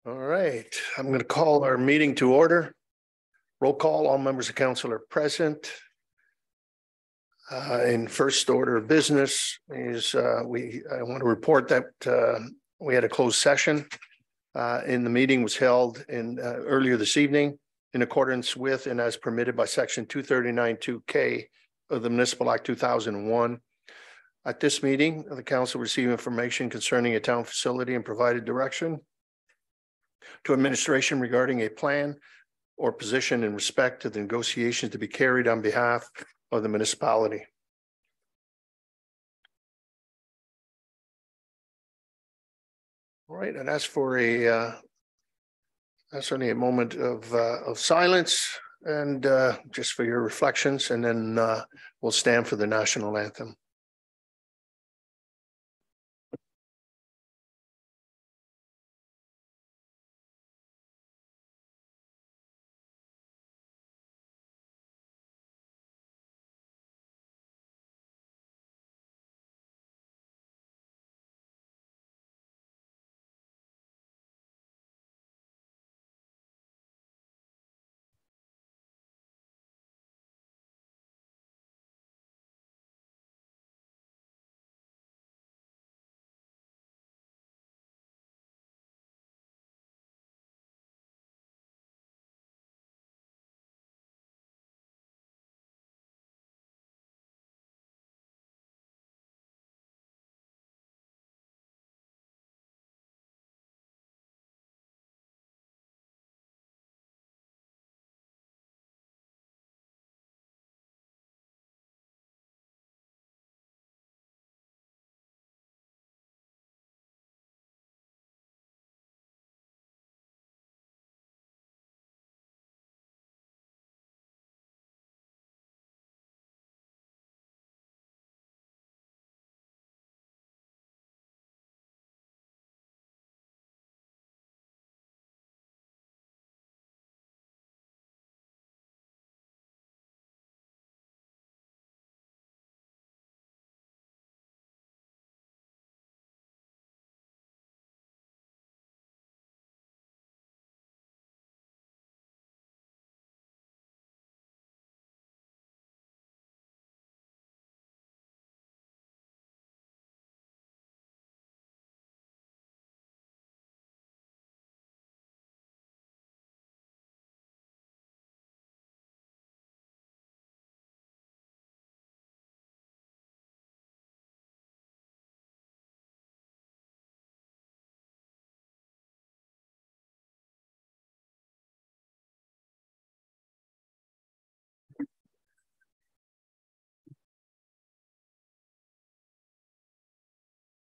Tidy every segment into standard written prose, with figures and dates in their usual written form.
All right, I'm going to call our meeting to order. Roll call, all members of council are present. In first order of business is I want to report that we had a closed session and the meeting was held earlier this evening in accordance with and as permitted by section 239(2) of the Municipal Act 2001. At this meeting, the council received information concerning a town facility and provided direction to administration regarding a plan or position in respect to the negotiations to be carried on behalf of the municipality. All right, and as for that's only a moment of silence and just for your reflections, and then we'll stand for the national anthem.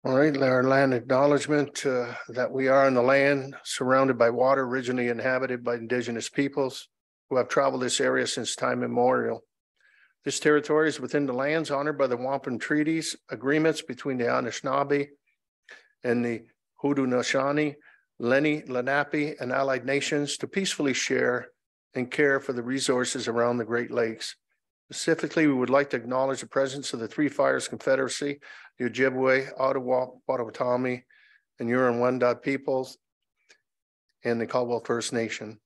All right, our land acknowledgement that we are in the land surrounded by water, originally inhabited by indigenous peoples who have traveled this area since time immemorial. This territory is within the lands honored by the Wampum Treaties, agreements between the Anishinaabe and the Haudenosaunee, Lenni, Lenape, and allied nations to peacefully share and care for the resources around the Great Lakes. Specifically, we would like to acknowledge the presence of the Three Fires Confederacy, the Ojibwe, Ottawa, Potawatomi, and Huron-Wendat peoples, and the Caldwell First Nation.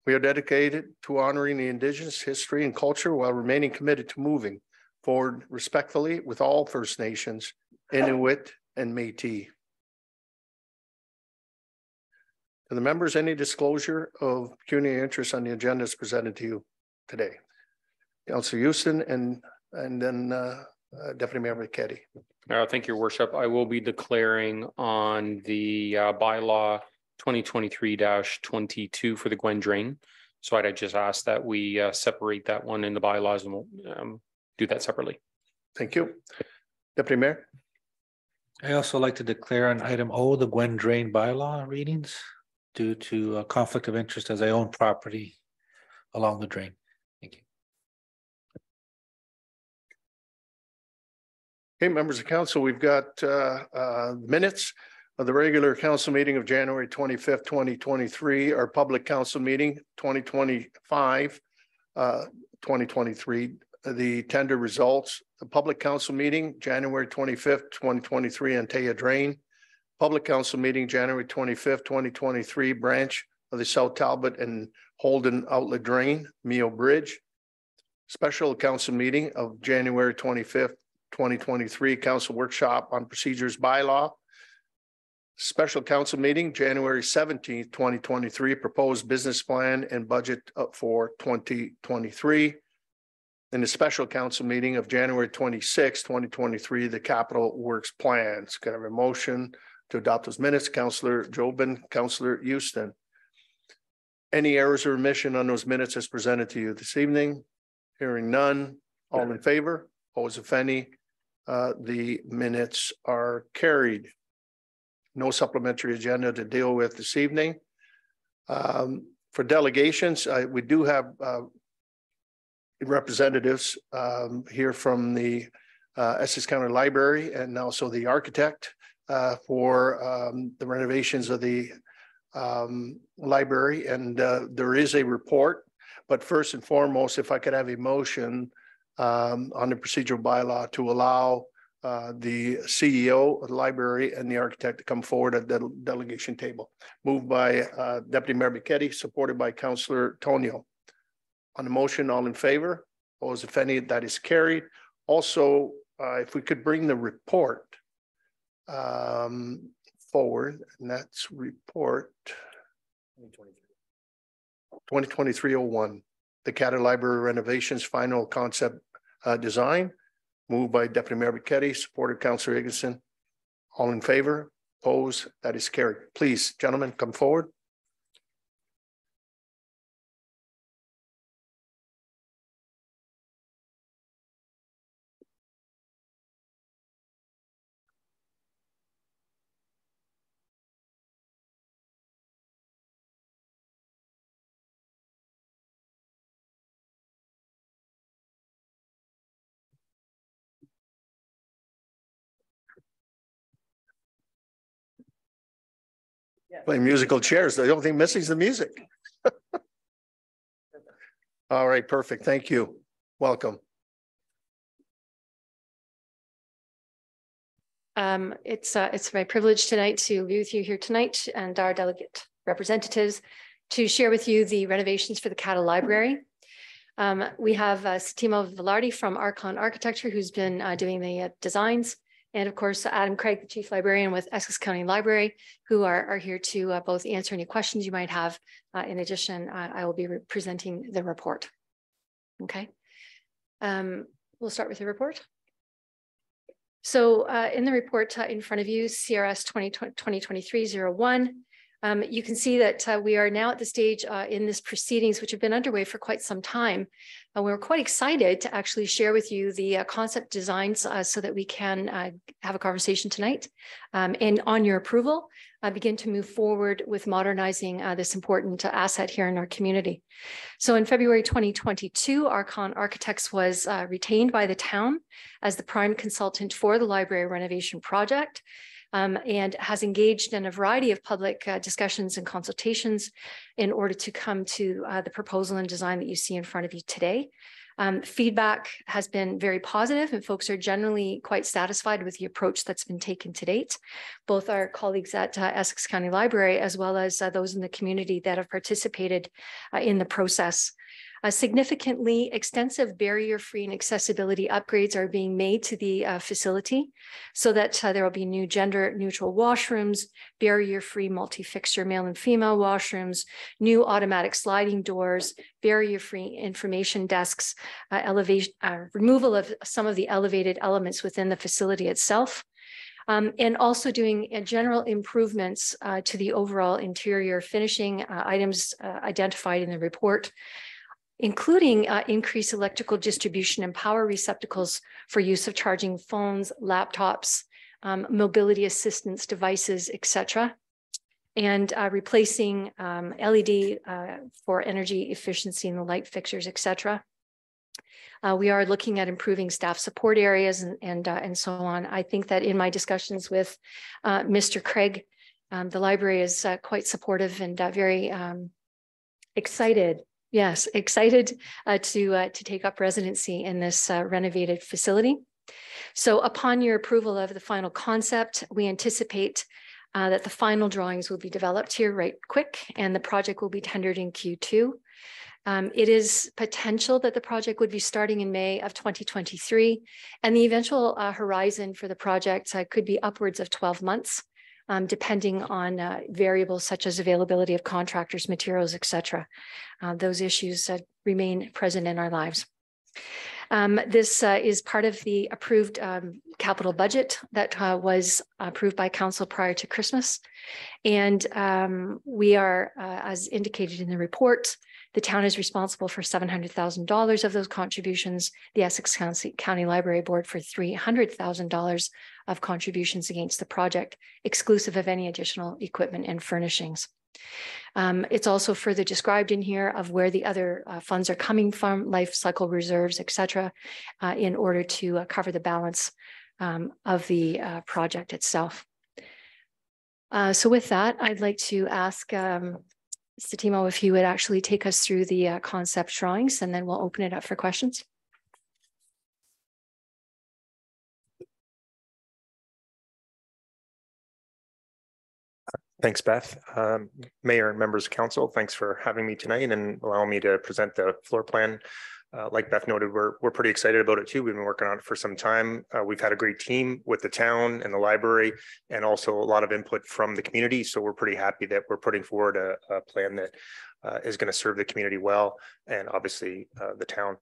We are dedicated to honoring the Indigenous history and culture while remaining committed to moving forward respectfully with all First Nations, Inuit, and Métis. To the members, any disclosure of pecuniary interest on the agenda is presented to you today. Councillor Houston and then Deputy Mayor McKetty. Thank you, Your Worship. I will be declaring on the bylaw 2023-22 for the Gwen Drain. So I'd just ask that we separate that one in the bylaws and we'll do that separately. Thank you. Deputy Mayor. I also like to declare on item O, the Gwen Drain bylaw readings due to a conflict of interest as I own property along the drain. Thank you. Okay, members of council, we've got minutes of the regular council meeting of January 25th, 2023, our public council meeting 2025, 2023, the tender results, the public council meeting January 25th, 2023, Antaya Drain, Public Council meeting, January 25th, 2023, branch of the South Talbot and Holden Outlet Drain, Mio Bridge. Special council meeting of January 25th, 2023, council workshop on procedures bylaw. Special council meeting, January 17th, 2023, proposed business plan and budget for 2023. In the special council meeting of January 26th, 2023, the capital works plans. Can I have a motion to adopt those minutes? Councillor Jobin, Councillor Houston. Any errors or omission on those minutes as presented to you this evening? Hearing none. All in favor? Opposed, if any? The minutes are carried. No supplementary agenda to deal with this evening. For delegations, we do have representatives here from the Essex County Library and also the architect for the renovations of the library. And there is a report, but first and foremost, if I could have a motion on the procedural bylaw to allow the CEO of the library and the architect to come forward at the delegation table. Moved by Deputy Mayor Bichetti, supported by Councillor Tonio. On the motion, all in favor? Opposed, if any? That is carried. Also, if we could bring the report forward, and that's report 2023-01, the Caddo Library renovations final concept design. Moved by Deputy Mayor Bichetti, supported Councillor Higginson. All in favor? Opposed? That is carried. Please, gentlemen, come forward. Play musical chairs. The only thing missing is the music. All right, perfect. Thank you. Welcome. It's my privilege tonight to be with you here tonight and our delegate representatives to share with you the renovations for the Caddo Library. We have Setimo Velarde from Archon Architecture, who's been doing the designs. And of course, Adam Craig, the Chief Librarian with Essex County Library, who are here to both answer any questions you might have. In addition, I will be presenting the report. Okay. We'll start with the report. So in the report in front of you, CRS 2023-01, you can see that we are now at the stage in this proceedings, which have been underway for quite some time. We're quite excited to actually share with you the concept designs so that we can have a conversation tonight. And on your approval, begin to move forward with modernizing this important asset here in our community. So in February 2022, Archon Architects was retained by the town as the prime consultant for the library renovation project. And has engaged in a variety of public discussions and consultations in order to come to the proposal and design that you see in front of you today. Feedback has been very positive and folks are generally quite satisfied with the approach that's been taken to date. Both our colleagues at Essex County Library as well as those in the community that have participated in the process. Significantly extensive barrier-free and accessibility upgrades are being made to the facility so that there will be new gender-neutral washrooms, barrier-free multi-fixture male and female washrooms, new automatic sliding doors, barrier-free information desks, removal of some of the elevated elements within the facility itself. And also doing general improvements to the overall interior finishing items identified in the report, including increased electrical distribution and power receptacles for use of charging phones, laptops, mobility assistance devices, etc. And replacing LED for energy efficiency in the light fixtures, etc. We are looking at improving staff support areas and so on. I think that in my discussions with Mr. Craig, the library is quite supportive and very excited. Yes, excited to take up residency in this renovated facility. So upon your approval of the final concept, we anticipate that the final drawings will be developed here right quick, and the project will be tendered in Q2. It is potential that the project would be starting in May of 2023, and the eventual horizon for the project could be upwards of 12 months, depending on variables such as availability of contractors, materials, etc. Those issues remain present in our lives. This is part of the approved capital budget that was approved by council prior to Christmas. And we are, as indicated in the report, the town is responsible for $700,000 of those contributions, the Essex County Library Board for $300,000 of contributions against the project, exclusive of any additional equipment and furnishings. It's also further described in here of where the other funds are coming from, life cycle reserves, etc., in order to cover the balance of the project itself. So with that, I'd like to ask Mr. Timo if you would actually take us through the concept drawings, and then we'll open it up for questions. Thanks, Beth. Mayor and members of council, thanks for having me tonight and allowing me to present the floor plan. Like Beth noted, we're pretty excited about it too. We've been working on it for some time. We've had a great team with the town and the library, and also a lot of input from the community. So we're pretty happy that we're putting forward a plan that is going to serve the community well, and obviously the town.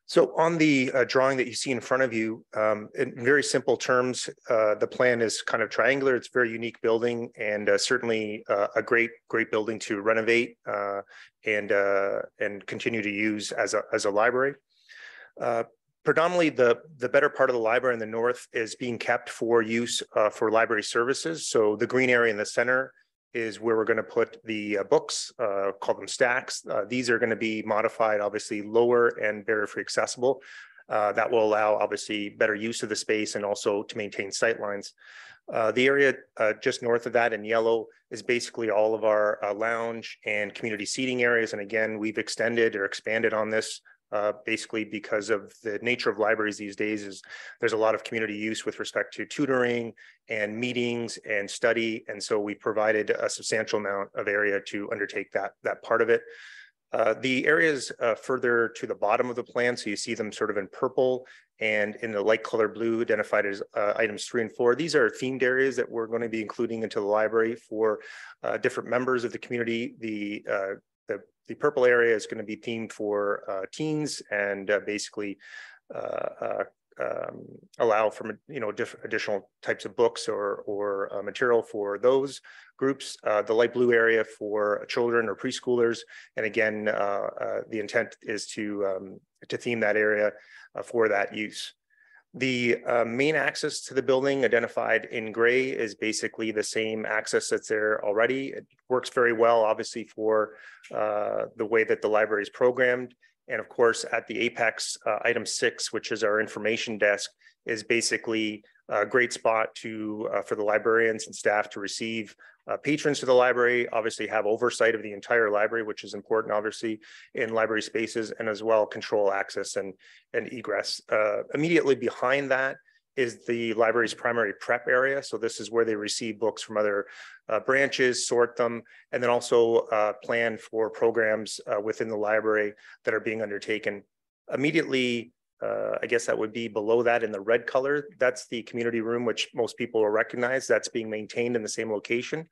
So on the drawing that you see in front of you, in very simple terms, the plan is kind of triangular. It's a very unique building, and certainly a great building to renovate and continue to use as a library. Predominantly, the better part of the library in the north is being kept for use for library services. So the green area in the center is where we're going to put the books, call them stacks. These are going to be modified, obviously lower and barrier-free accessible. That will allow obviously better use of the space and also to maintain sight lines. The area just north of that in yellow is basically all of our lounge and community seating areas. And again, we've extended or expanded on this basically because of the nature of libraries these days. Is there's a lot of community use with respect to tutoring and meetings and study. And so we provided a substantial amount of area to undertake that part of it. The areas further to the bottom of the plan, so you see them sort of in purple and in the light color blue identified as items 3 and 4. These are themed areas that we're going to be including into the library for different members of the community. The purple area is going to be themed for teens and basically allow for additional types of books or material for those groups. The light blue area for children or preschoolers, and again, the intent is to theme that area for that use. The main access to the building identified in gray is basically the same access that's there already. It works very well, obviously, for the way that the library is programmed. And of course, at the apex, item 6, which is our information desk, is basically a great spot for the librarians and staff to receive patrons to the library, obviously have oversight of the entire library, which is important, obviously, in library spaces, and as well control access and egress. Immediately behind that is the library's primary prep area. So this is where they receive books from other branches, sort them, and then also plan for programs within the library that are being undertaken. Immediately, I guess that would be below that in the red color. That's the community room, which most people will recognize. That's being maintained in the same location.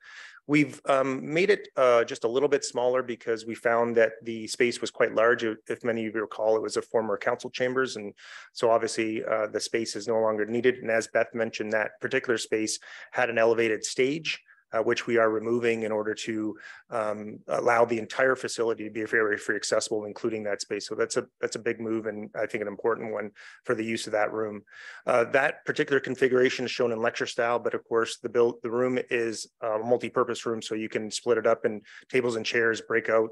We've made it just a little bit smaller because we found that the space was quite large. If many of you recall, it was a former council chambers. And so obviously the space is no longer needed. And as Beth mentioned, that particular space had an elevated stage, which we are removing in order to allow the entire facility to be very free accessible, including that space. So that's a big move, and I think an important one for the use of that room. That particular configuration is shown in lecture style, but of course the room is a multi-purpose room, so you can split it up in tables and chairs, break out,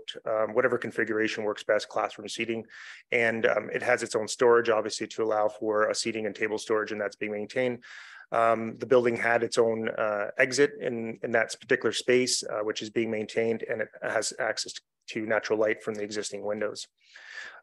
whatever configuration works best, classroom seating. And it has its own storage, obviously, to allow for a seating and table storage, and that's being maintained. The building had its own exit in that particular space, which is being maintained, and it has access to natural light from the existing windows.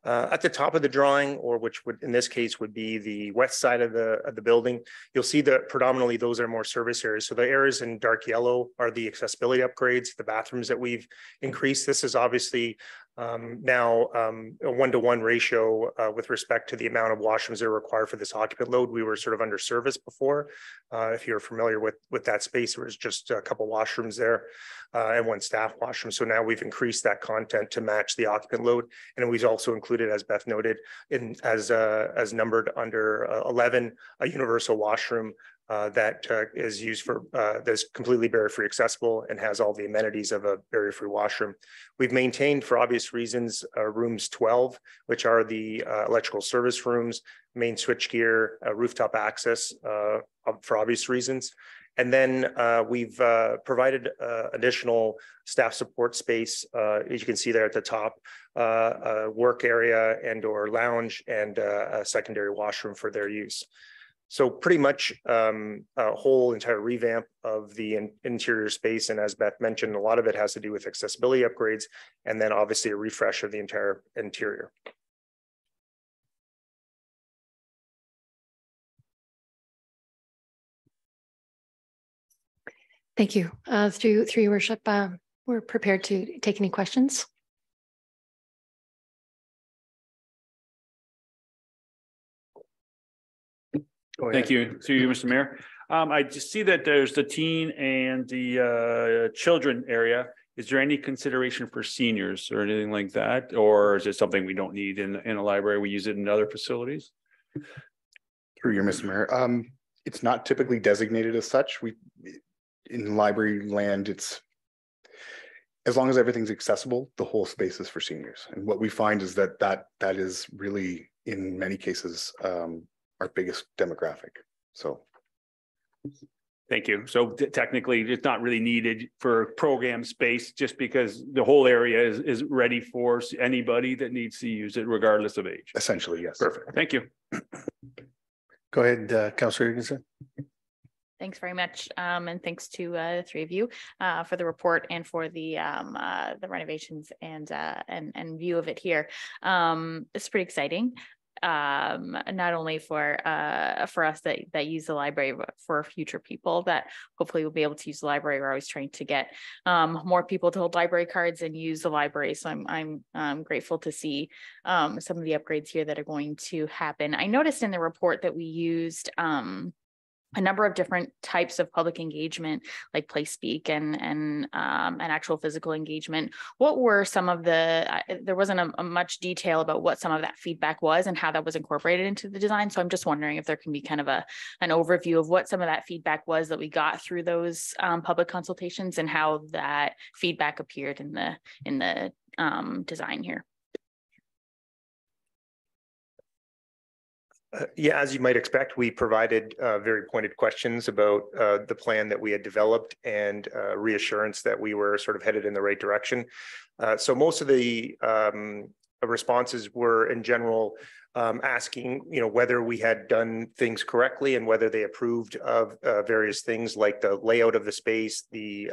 At the top of the drawing, or which would in this case would be the west side of the building, you'll see that predominantly those are more service areas. So the areas in dark yellow are the accessibility upgrades, the bathrooms that we've increased. This is obviously now a 1-to-1 ratio with respect to the amount of washrooms that are required for this occupant load. We were sort of under service before. If you're familiar with that space, there was just a couple washrooms there and one staff washroom. So now we've increased that content to match the occupant load. And we've also included, as Beth noted, as numbered under 11, a universal washroom that is used for that's completely barrier-free accessible and has all the amenities of a barrier-free washroom. We've maintained, for obvious reasons, rooms 12, which are the electrical service rooms, main switchgear, rooftop access for obvious reasons. And then we've provided additional staff support space, as you can see there at the top, a work area and/or lounge and a secondary washroom for their use. So pretty much a whole entire revamp of the interior space. And as Beth mentioned, a lot of it has to do with accessibility upgrades, and then obviously a refresh of the entire interior. Thank you. Through your worship, we're prepared to take any questions. Thank you. Through you, Mr. Mayor. I just see that there's the teen and the children area. Is there any consideration for seniors or anything like that? Or is it something we don't need in a library? We use it in other facilities? Through you, Mr. Mayor. It's not typically designated as such. In library land, it's as long as everything's accessible, the whole space is for seniors. And what we find is that is really, in many cases, our biggest demographic. So thank you. So technically it's not really needed for program space, just because the whole area is ready for anybody that needs to use it regardless of age. Essentially, yes. Perfect. Thank you. Go ahead, Councillor Higginson. Thanks very much, and thanks to the three of you for the report and for the renovations and view of it here. It's pretty exciting. Not only for us that use the library, but for future people that hopefully will be able to use the library. We're always trying to get more people to hold library cards and use the library. So I'm grateful to see some of the upgrades here that are going to happen. I noticed in the report that we used a number of different types of public engagement, like play speak and actual physical engagement. What were some of there wasn't a much detail about what some of that feedback was and how that was incorporated into the design. So I'm just wondering if there can be kind of an overview of what some of that feedback was that we got through those public consultations and how that feedback appeared in the design here. Yeah, as you might expect, we provided very pointed questions about the plan that we had developed and reassurance that we were sort of headed in the right direction. So most of the responses were in general asking, whether we had done things correctly and whether they approved of various things like the layout of the space, the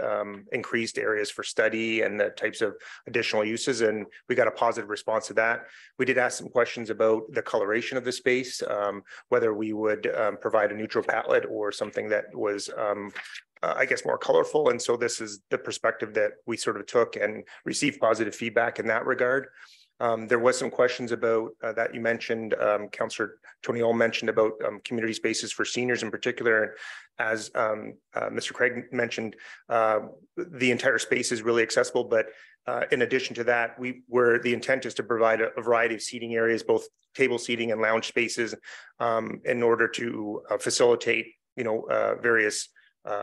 increased areas for study and the types of additional uses. And we got a positive response to that. We did ask some questions about the coloration of the space, whether we would provide a neutral palette or something that was I guess more colorful. And so this is the perspective that we sort of took and received positive feedback in that regard. There was some questions about that you mentioned, Councillor Tony Ohl mentioned about community spaces for seniors in particular. As Mr. Craig mentioned, the entire space is really accessible, but in addition to that, the intent is to provide a variety of seating areas, both table seating and lounge spaces, in order to facilitate, various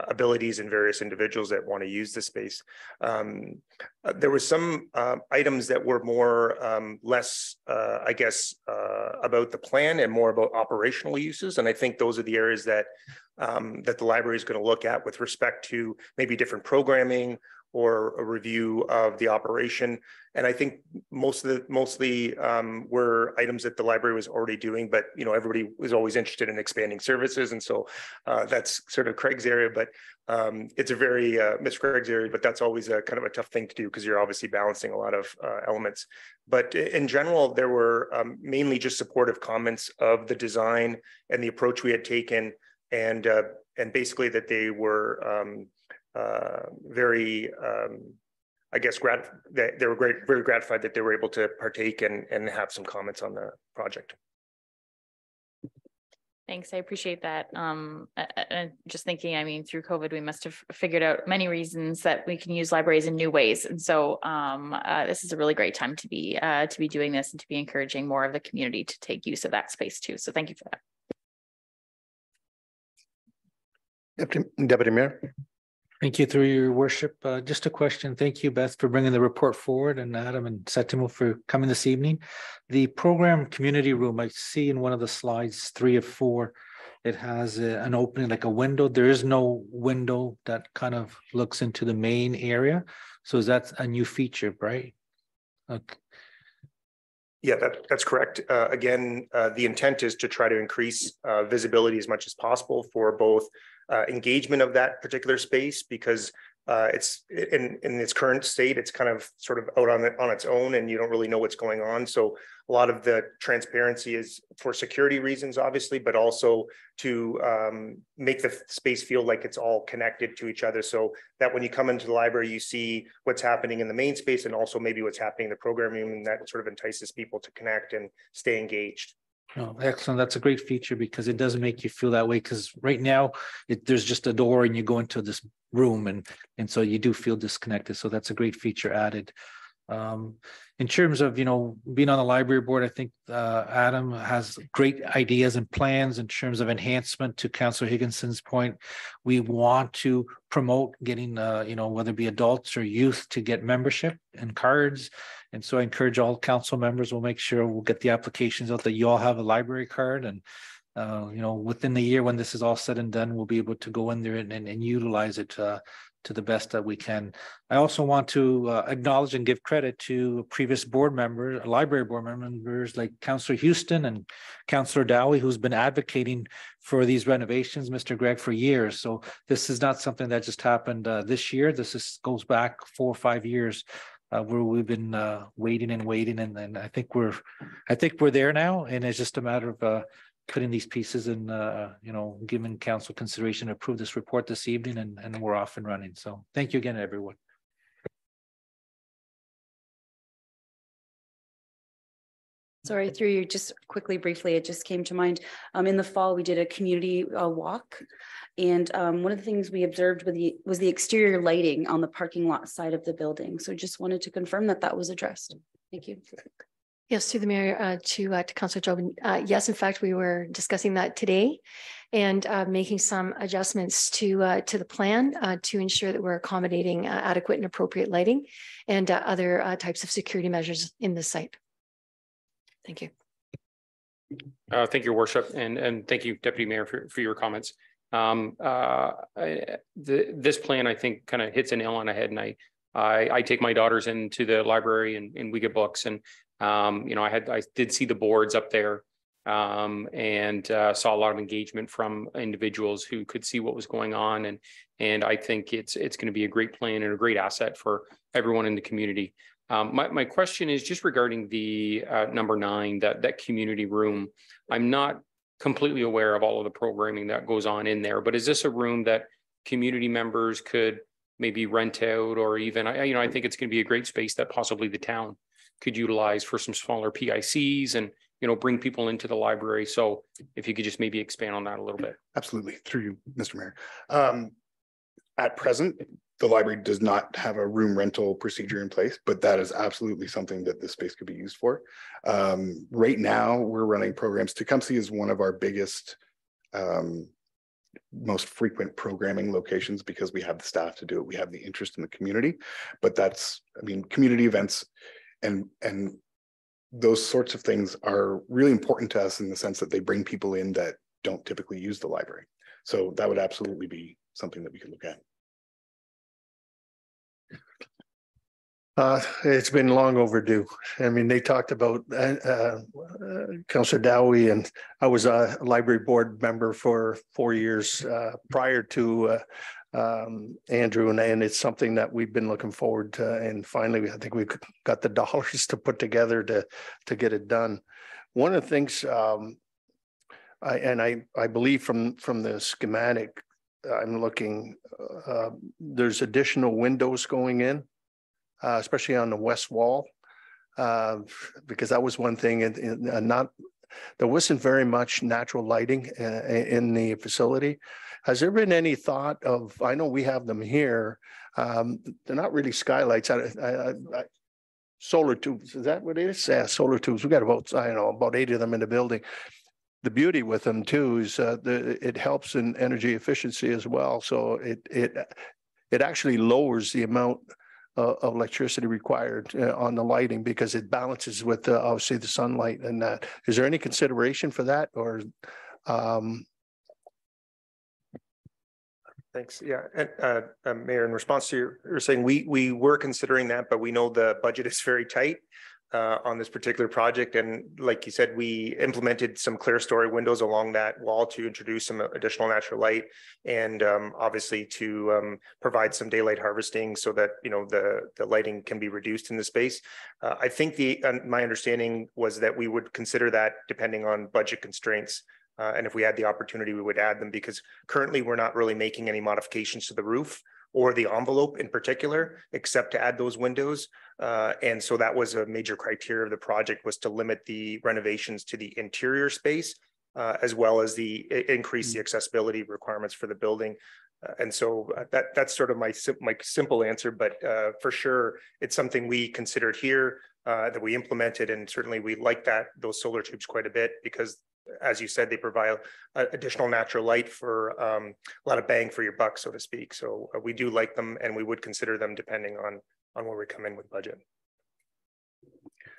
abilities and various individuals that want to use the space. There were some items that were more less, I guess, about the plan and more about operational uses. And I think those are the areas that that the library is going to look at with respect to maybe different programming or a review of the operation. And I think mostly were items that the library was already doing, but everybody was always interested in expanding services, and so that's sort of Craig's area. But it's a very Miss Craig's area, but that's always a kind of a tough thing to do because you're obviously balancing a lot of elements. But in general, there were mainly just supportive comments of the design and the approach we had taken, and basically that they were very I guess they were very gratified that they were able to partake and have some comments on the project. Thanks, I appreciate that. And just thinking, I mean, through COVID, we must have figured out many reasons that we can use libraries in new ways. And so this is a really great time to be doing this and to be encouraging more of the community to take use of that space too. So thank you for that. Deputy Mayor. Thank you, through your worship. Just a question. Thank you, Beth, for bringing the report forward, and Adam and Setimo for coming this evening. The program community room, I see in one of the slides, 3 of 4, it has an opening, like a window. There is no window that kind of looks into the main area. So is that a new feature, right? Okay. Yeah, that's correct. Again, the intent is to try to increase visibility as much as possible for both engagement of that particular space, because it's in its current state, it's kind of sort of out on its own, and you don't really know what's going on. So a lot of the transparency is for security reasons, obviously, but also to make the space feel like it's all connected to each other, so that when you come into the library, you see what's happening in the main space and also maybe what's happening in the programming, and that sort of entices people to connect and stay engaged. Oh, excellent. That's a great feature, because it does make you feel that way. Because right now there's just a door and you go into this room, and so you do feel disconnected. So that's a great feature added. In terms of, being on the library board, I think Adam has great ideas and plans in terms of enhancement. To Councillor Higginson's point, we want to promote getting, whether it be adults or youth, to get membership and cards. And so I encourage all council members, we'll make sure we'll get the applications out that you all have a library card. And, within the year, when this is all said and done, we'll be able to go in there and utilize it to the best that we can. I also want to acknowledge and give credit to previous board members, library board members like Councillor Houston and Councillor Dowie, who's been advocating for these renovations, Mr. Gregg, for years. So this is not something that just happened this year. This goes back 4 or 5 years. Where we've been waiting, and I think we're there now, and it's just a matter of putting these pieces and giving council consideration to approve this report this evening, and we're off and running. So thank you again, everyone. Sorry, through you, just quickly, briefly, it just came to mind. In the fall, we did a community walk, and one of the things we observed was the exterior lighting on the parking lot side of the building. So just wanted to confirm that was addressed. Thank you. Yes, through the mayor to Councillor Jobin. Yes, in fact, we were discussing that today, and making some adjustments to the plan to ensure that we're accommodating adequate and appropriate lighting and other types of security measures in the site. Thank you. Thank you, Your Worship, and thank you, Deputy Mayor, for your comments. This plan, I think, kind of hits a nail on the head, and I take my daughters into the library and we get books, and I did see the boards up there, and saw a lot of engagement from individuals who could see what was going on, and I think it's going to be a great plan and a great asset for everyone in the community. My question is just regarding the number 9, that community room. I'm not completely aware of all of the programming that goes on in there, but is this a room that community members could maybe rent out, or even, I think it's going to be a great space that possibly the town could utilize for some smaller PICs and, bring people into the library. So if you could just maybe expand on that a little bit. Absolutely, through you, Mr. Mayor. At present, the library does not have a room rental procedure in place, but that is absolutely something that this space could be used for. Right now, we're running programs. Tecumseh is one of our biggest, most frequent programming locations because we have the staff to do it. We have the interest in the community, but community events and those sorts of things are really important to us in the sense that they bring people in that don't typically use the library. So that would absolutely be something that we could look at. It's been long overdue. I mean, they talked about Councillor Dowie, and I was a library board member for 4 years prior to Andrew, and it's something that we've been looking forward to. And finally, I think we've got the dollars to put together to get it done. One of the things I believe from the schematic, I'm looking, there's additional windows going in. Especially on the west wall, because that was one thing, and there wasn't very much natural lighting in the facility. Has there been any thought of? I know we have them here. They're not really skylights. Solar tubes. Is that what it is? Yeah, solar tubes. We got about about 8 of them in the building. The beauty with them too is it helps in energy efficiency as well. So it actually lowers the amount of electricity required on the lighting, because it balances with obviously the sunlight and that. Is there any consideration for that, or? Thanks. Yeah, and Mayor, in response to you're saying we were considering that, but we know the budget is very tight on this particular project. And like you said, we implemented some clear story windows along that wall to introduce some additional natural light, and obviously to provide some daylight harvesting so that the lighting can be reduced in the space. I think my understanding was that we would consider that depending on budget constraints. And if we had the opportunity, we would add them, because currently we're not really making any modifications to the roof or the envelope in particular, except to add those windows. And so that was a major criteria of the project, was to limit the renovations to the interior space, as well as increase the accessibility requirements for the building. And so that's sort of my simple answer, but for sure, it's something we considered here, that we implemented, and certainly we like those solar tubes quite a bit, because as you said, they provide additional natural light for a lot of bang for your buck, so to speak. So we do like them, and we would consider them depending on where we come in with budget.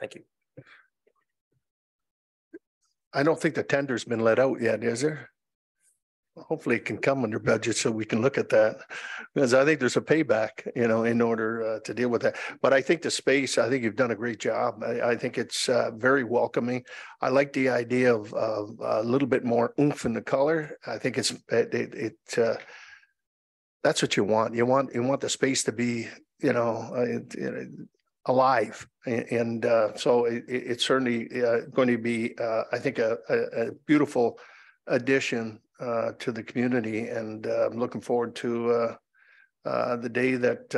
Thank you. I don't think the tender's been let out yet, is there? Hopefully it can come under budget so we can look at that, because I think there's a payback, in order to deal with that. But I think the space, I think you've done a great job. I think it's very welcoming. I like the idea of a little bit more oomph in the color. I think that's what you want. You want the space to be, alive, and so it's certainly going to be, I think, a beautiful addition to the community, and I'm looking forward to the day that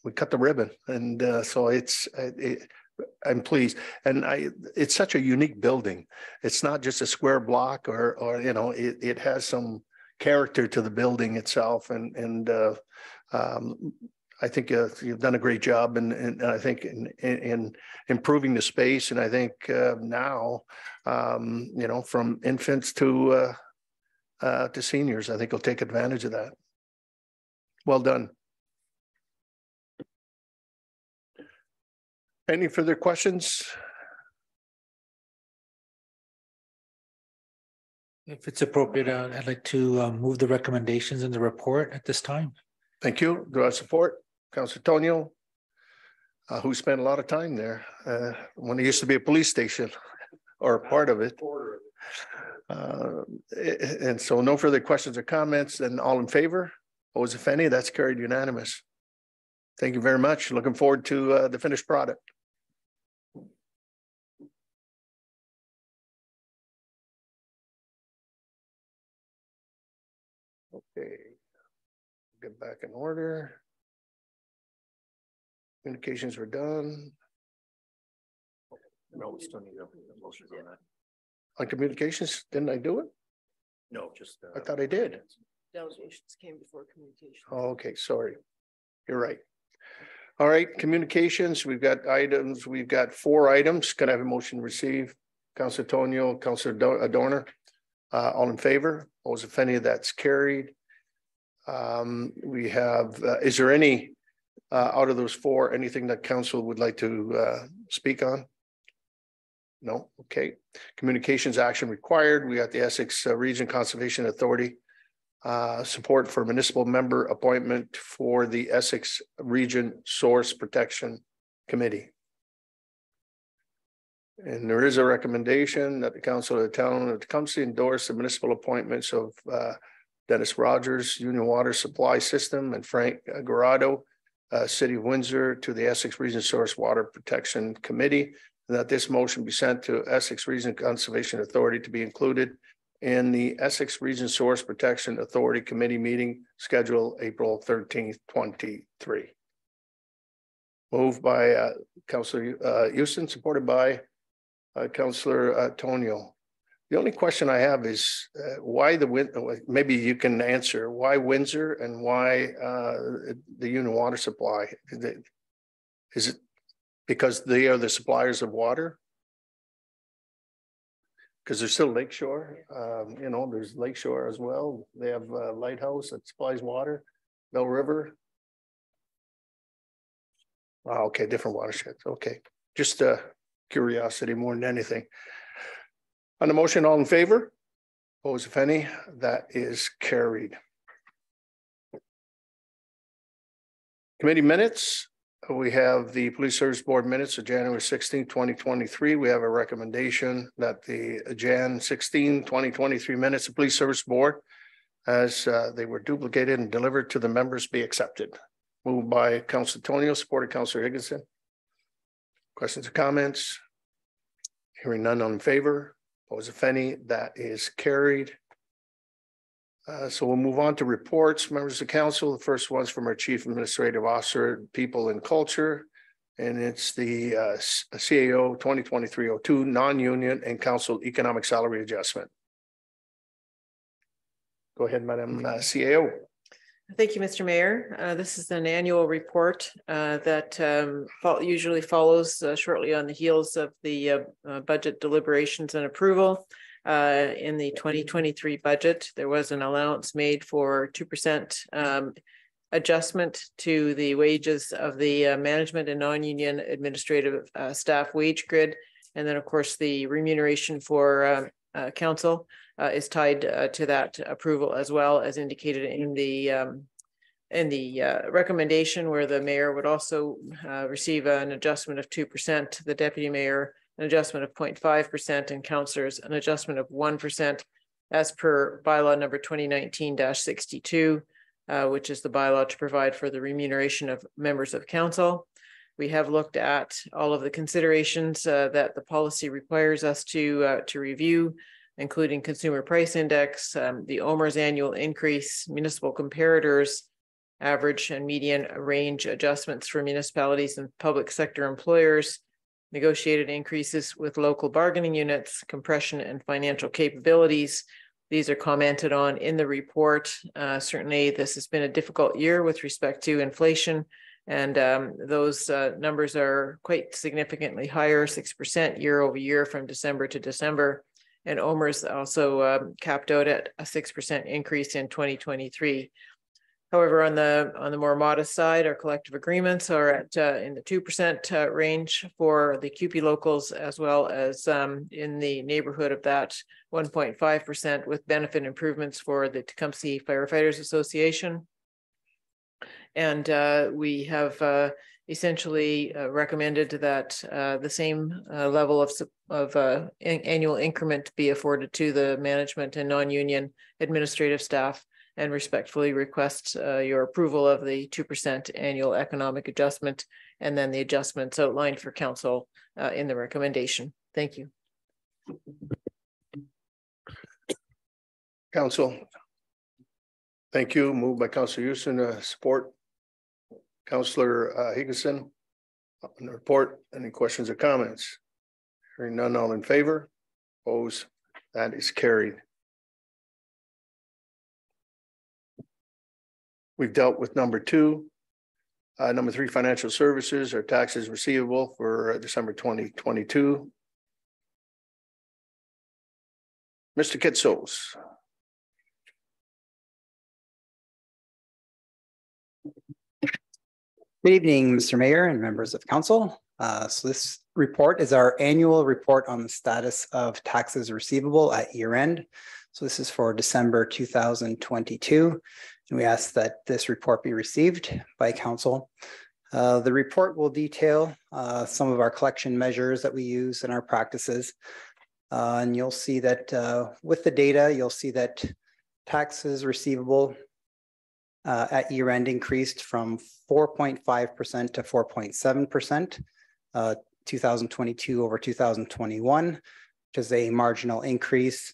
we cut the ribbon. And so I'm pleased, and it's such a unique building. It's not just a square block, or it has some character to the building itself, and I think you've done a great job, and I think in improving the space. And I think now, from infants to seniors, I think will take advantage of that. Well done. Any further questions? If it's appropriate, I'd like to move the recommendations in the report at this time. Thank you. Do I support Councilor Tonio, who spent a lot of time there when it used to be a police station, or part of it. And so no further questions or comments, and all in favor? Opposed, if any? That's carried unanimous. Thank you very much. Looking forward to the finished product. Okay, get back in order. Communications were done. No, we still need a motion on that. On communications, didn't I do it? No, just. I thought I did. Delegations came before communication. Oh, okay, sorry. You're right. All right, communications, we've got items. We've got 4 items. Can I have a motion to receive? Councilor Tonio, Councilor Dorner, all in favor? Opposed, if any? That's carried. We have, is there any out of those 4, anything that council would like to speak on? No. Okay. Communications action required. We got the Essex Region Conservation Authority Support for municipal member appointment for the Essex Region Source Protection Committee. And there is a recommendation that the council of the town of Tecumseh endorse the municipal appointments of Dennis Rogers, Union Water Supply System, and Frank Garado, City of Windsor, to the Essex Region Source Water Protection Committee, and that this motion be sent to Essex Region Conservation Authority to be included in the Essex Region Source Protection Authority Committee meeting scheduled April 13th, 23. Moved by Councillor Houston, supported by Councillor Tonio. The only question I have is why maybe you can answer why Windsor and why the Union Water Supply? Is it because they are the suppliers of water? Because there's still Lakeshore, you know, there's Lakeshore as well. They have a lighthouse that supplies water, Bell River. Oh, okay, different watersheds. Okay, just curiosity more than anything. On the motion, all in favor? Opposed, if any? That is carried. Committee minutes. We have the Police Service Board minutes of January 16, 2023. We have a recommendation that the Jan 16, 2023 minutes of Police Service Board, as they were duplicated and delivered to the members, be accepted. Moved by Councilor Tonio, supported Councilor Higginson. Questions or comments? Hearing none, on favor? Opposed, if any? That is carried. So we'll move on to reports. Members of council, the first one's from our Chief Administrative Officer, People and Culture, and it's the CAO 2023-02 non-union and council economic salary adjustment. Go ahead, Madam CAO. Thank you, Mr. Mayor. This is an annual report that usually follows shortly on the heels of the budget deliberations and approval. In the 2023 budget, there was an allowance made for 2% adjustment to the wages of the management and non-union administrative staff wage grid. And then, of course, the remuneration for council is tied to that approval, as well as indicated in the recommendation, where the mayor would also receive an adjustment of 2%, the deputy mayor an adjustment of 0.5%, and councillors an adjustment of 1%, as per bylaw number 2019-62, which is the bylaw to provide for the remuneration of members of council. We have looked at all of the considerations that the policy requires us to review, including consumer price index, the OMERS annual increase, municipal comparators, average and median range adjustments for municipalities and public sector employers, negotiated increases with local bargaining units, compression and financial capabilities. These are commented on in the report. Certainly, this has been a difficult year with respect to inflation, and those numbers are quite significantly higher, 6% year over year from December to December. And OMERS also capped out at a 6% increase in 2023. However, on the more modest side, our collective agreements are at in the 2% range for the QP locals, as well as in the neighborhood of that 1.5% with benefit improvements for the Tecumseh Firefighters Association. And we have essentially recommended that the same level of annual increment be afforded to the management and non-union administrative staff, and respectfully request your approval of the 2% annual economic adjustment, and then the adjustments outlined for council in the recommendation. Thank you. Council. Thank you. Moved by Councillor Houston, support Councillor Higginson on the report. Any questions or comments? Hearing none, all in favor? Opposed? That is carried. We've dealt with number 2. Number 3, financial services or taxes receivable for December 2022. Mr. Kitsos. Good evening, Mr. Mayor and members of council. So this report is our annual report on the status of taxes receivable at year end. So this is for December 2022. And we ask that this report be received by council. The report will detail some of our collection measures that we use in our practices. And you'll see that with the data, you'll see that taxes receivable at year end increased from 4.5% to 4.7%, 2022 over 2021, which is a marginal increase.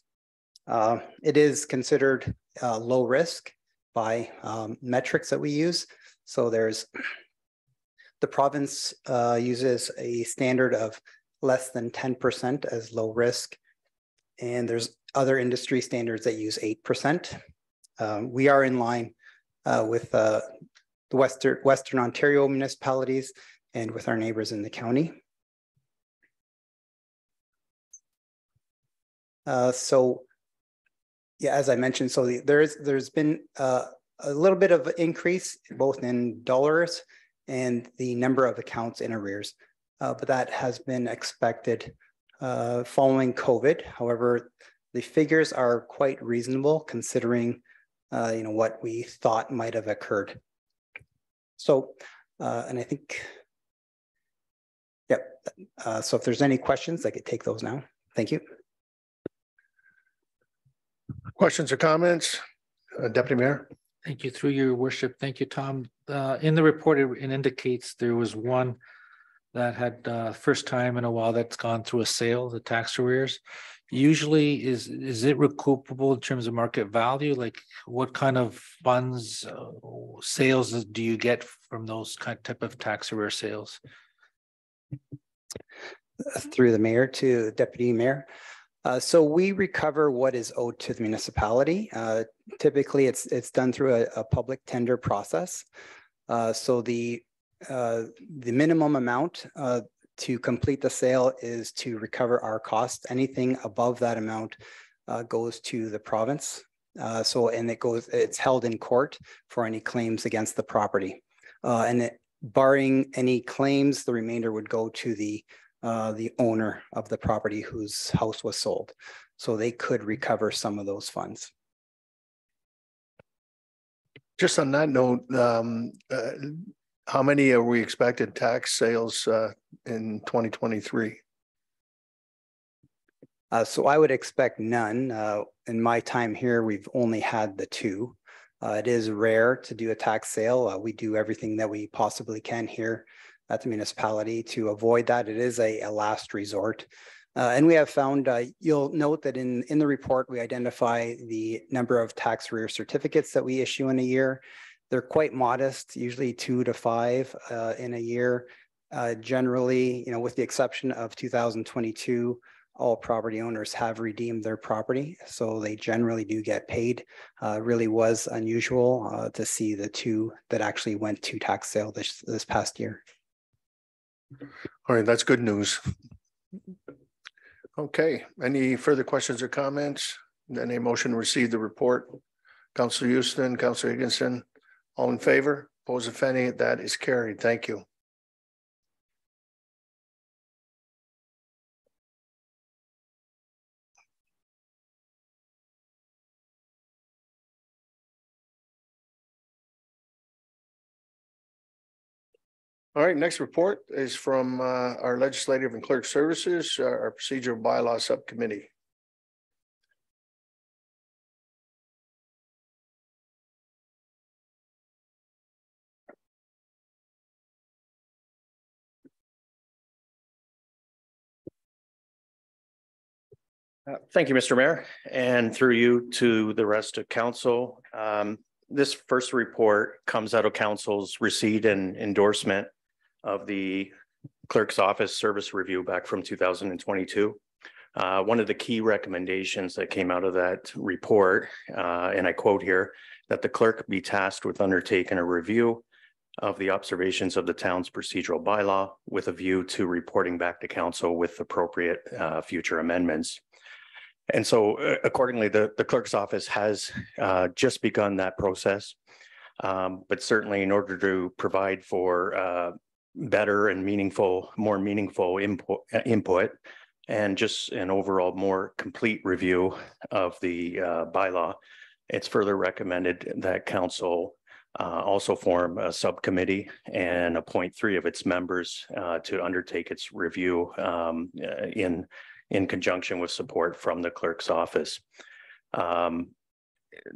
It is considered low risk by metrics that we use. So there's the province uses a standard of less than 10% as low risk. And there's other industry standards that use 8%. We are in line with the Western Ontario municipalities and with our neighbors in the county. So, yeah, as I mentioned, so there's been a little bit of increase both in dollars and the number of accounts in arrears, but that has been expected following COVID. However, the figures are quite reasonable considering what we thought might have occurred. So, and I think, yep. So if there's any questions, I could take those now. Thank you. Questions or comments? Deputy Mayor? Thank you, through your worship. Thank you, Tom. In the report, it indicates there was one that had first time in a while that's gone through a sale, the tax arrears. Usually, is it recoupable in terms of market value? Like what kind of funds, sales do you get from those type of tax arrear sales? Through the mayor to the deputy mayor. So we recover what is owed to the municipality. Typically, it's done through a public tender process. So the minimum amount to complete the sale is to recover our costs. Anything above that amount goes to the province. And it's held in court for any claims against the property. Barring any claims, the remainder would go to the owner of the property whose house was sold. So they could recover some of those funds. Just on that note, how many are we expected tax sales in 2023? So I would expect none. In my time here, we've only had the two. It is rare to do a tax sale. We do everything that we possibly can here at the municipality to avoid that. It is a last resort. And we have found, you'll note that in the report, we identify the number of tax arrear certificates that we issue in a year. They're quite modest, usually 2 to 5 in a year. Generally, with the exception of 2022, all property owners have redeemed their property. So they generally do get paid. Really was unusual to see the two that actually went to tax sale this past year. All right, that's good news. Okay, any further questions or comments? Then a motion to receive the report. Councilor Houston, Councilor Higginson, all in favor? Opposed, if any? That is carried. Thank you. All right, next report is from our Legislative and Clerk Services, our Procedural Bylaw Subcommittee. Thank you, Mr. Mayor, and through you to the rest of council. This first report comes out of council's receipt and endorsement of the clerk's office service review back from 2022. One of the key recommendations that came out of that report, and I quote here, that the clerk be tasked with undertaking a review of the observations of the town's procedural bylaw with a view to reporting back to council with appropriate future amendments. And so accordingly, the clerk's office has just begun that process. But certainly in order to provide for better and more meaningful input and just an overall more complete review of the bylaw, it's further recommended that council also form a subcommittee and appoint 3 of its members to undertake its review in conjunction with support from the clerk's office.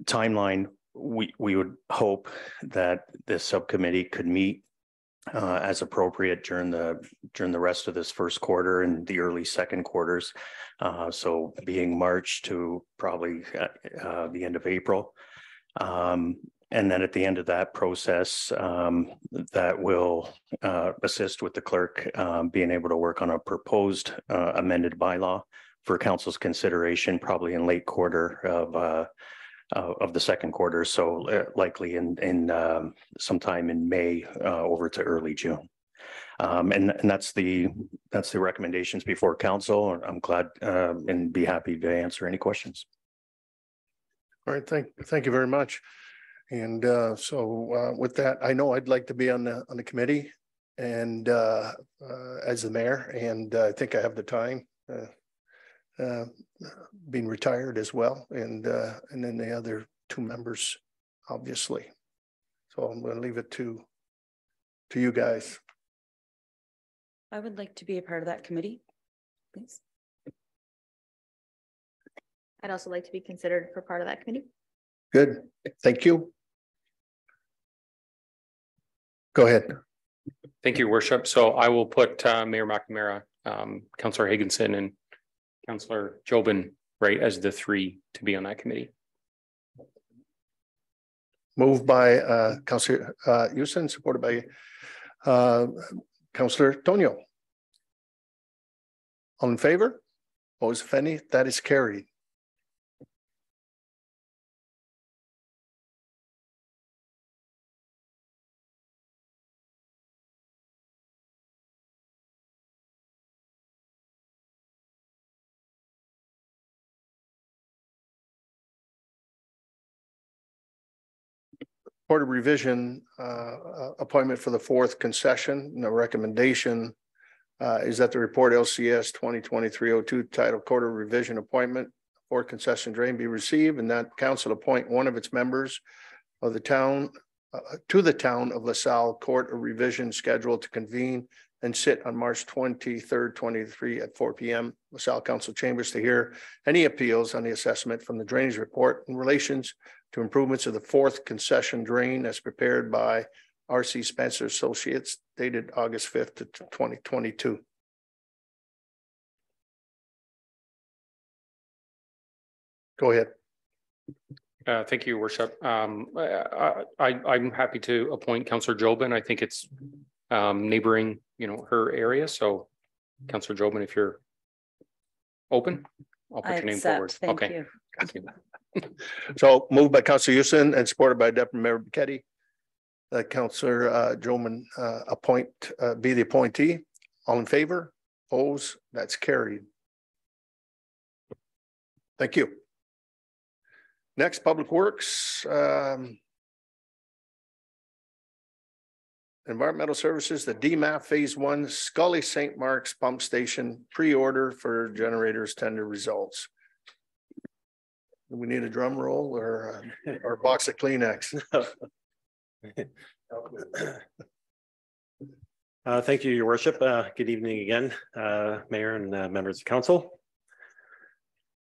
Timeline, we would hope that this subcommittee could meet as appropriate during the rest of this first quarter and the early second quarters. So being March to probably the end of April. And then at the end of that process, that will assist with the clerk being able to work on a proposed amended bylaw for council's consideration, probably in late quarter of the second quarter. So likely in sometime in May over to early June. And that's the recommendations before council. I'm glad and be happy to answer any questions. All right, thank you very much. And so with that, I know I'd like to be on the committee and as the mayor, and I think I have the time. Being retired as well, and then the other 2 members, obviously. So I'm going to leave it to you guys. I would like to be a part of that committee, please. I'd also like to be considered for part of that committee. Good, thank you. Go ahead. Thank you, Worship. So I will put Mayor McNamara, Councillor Higginson, and Councillor Jobin right as the 3 to be on that committee. Moved by Councillor Houston, supported by Councillor Tonio. All in favor? Opposed, if any? That is carried. Board of Revision appointment for the 4th concession. The recommendation is that the report LCS 2023-02 titled Court of Revision Appointment 4th concession drain be received, and that council appoint 1 of its members of the town to the town of LaSalle Court of Revision scheduled to convene and sit on March 23rd, 23 at 4 p.m. LaSalle Council Chambers to hear any appeals on the assessment from the drainage report in relations to improvements of the 4th concession drain as prepared by R.C. Spencer Associates dated August 5th to 2022. Go ahead. Thank you, Worship. I'm happy to appoint Councillor Jobin. I think it's neighboring, her area. So Councillor Jobin, if you're open, I'll put your name forward. Thank you. Thank you. So moved by Councillor Houston and supported by Deputy Mayor Buchetti. Councillor Jobin be the appointee. All in favor? Opposed? That's carried. Thank you. Next, Public Works. Environmental Services, the DMAP Phase 1 Scully St. Mark's Pump Station pre-order for generators tender results. Do we need a drum roll or a box of Kleenex? Thank you, Your Worship. Good evening again, Mayor and members of Council.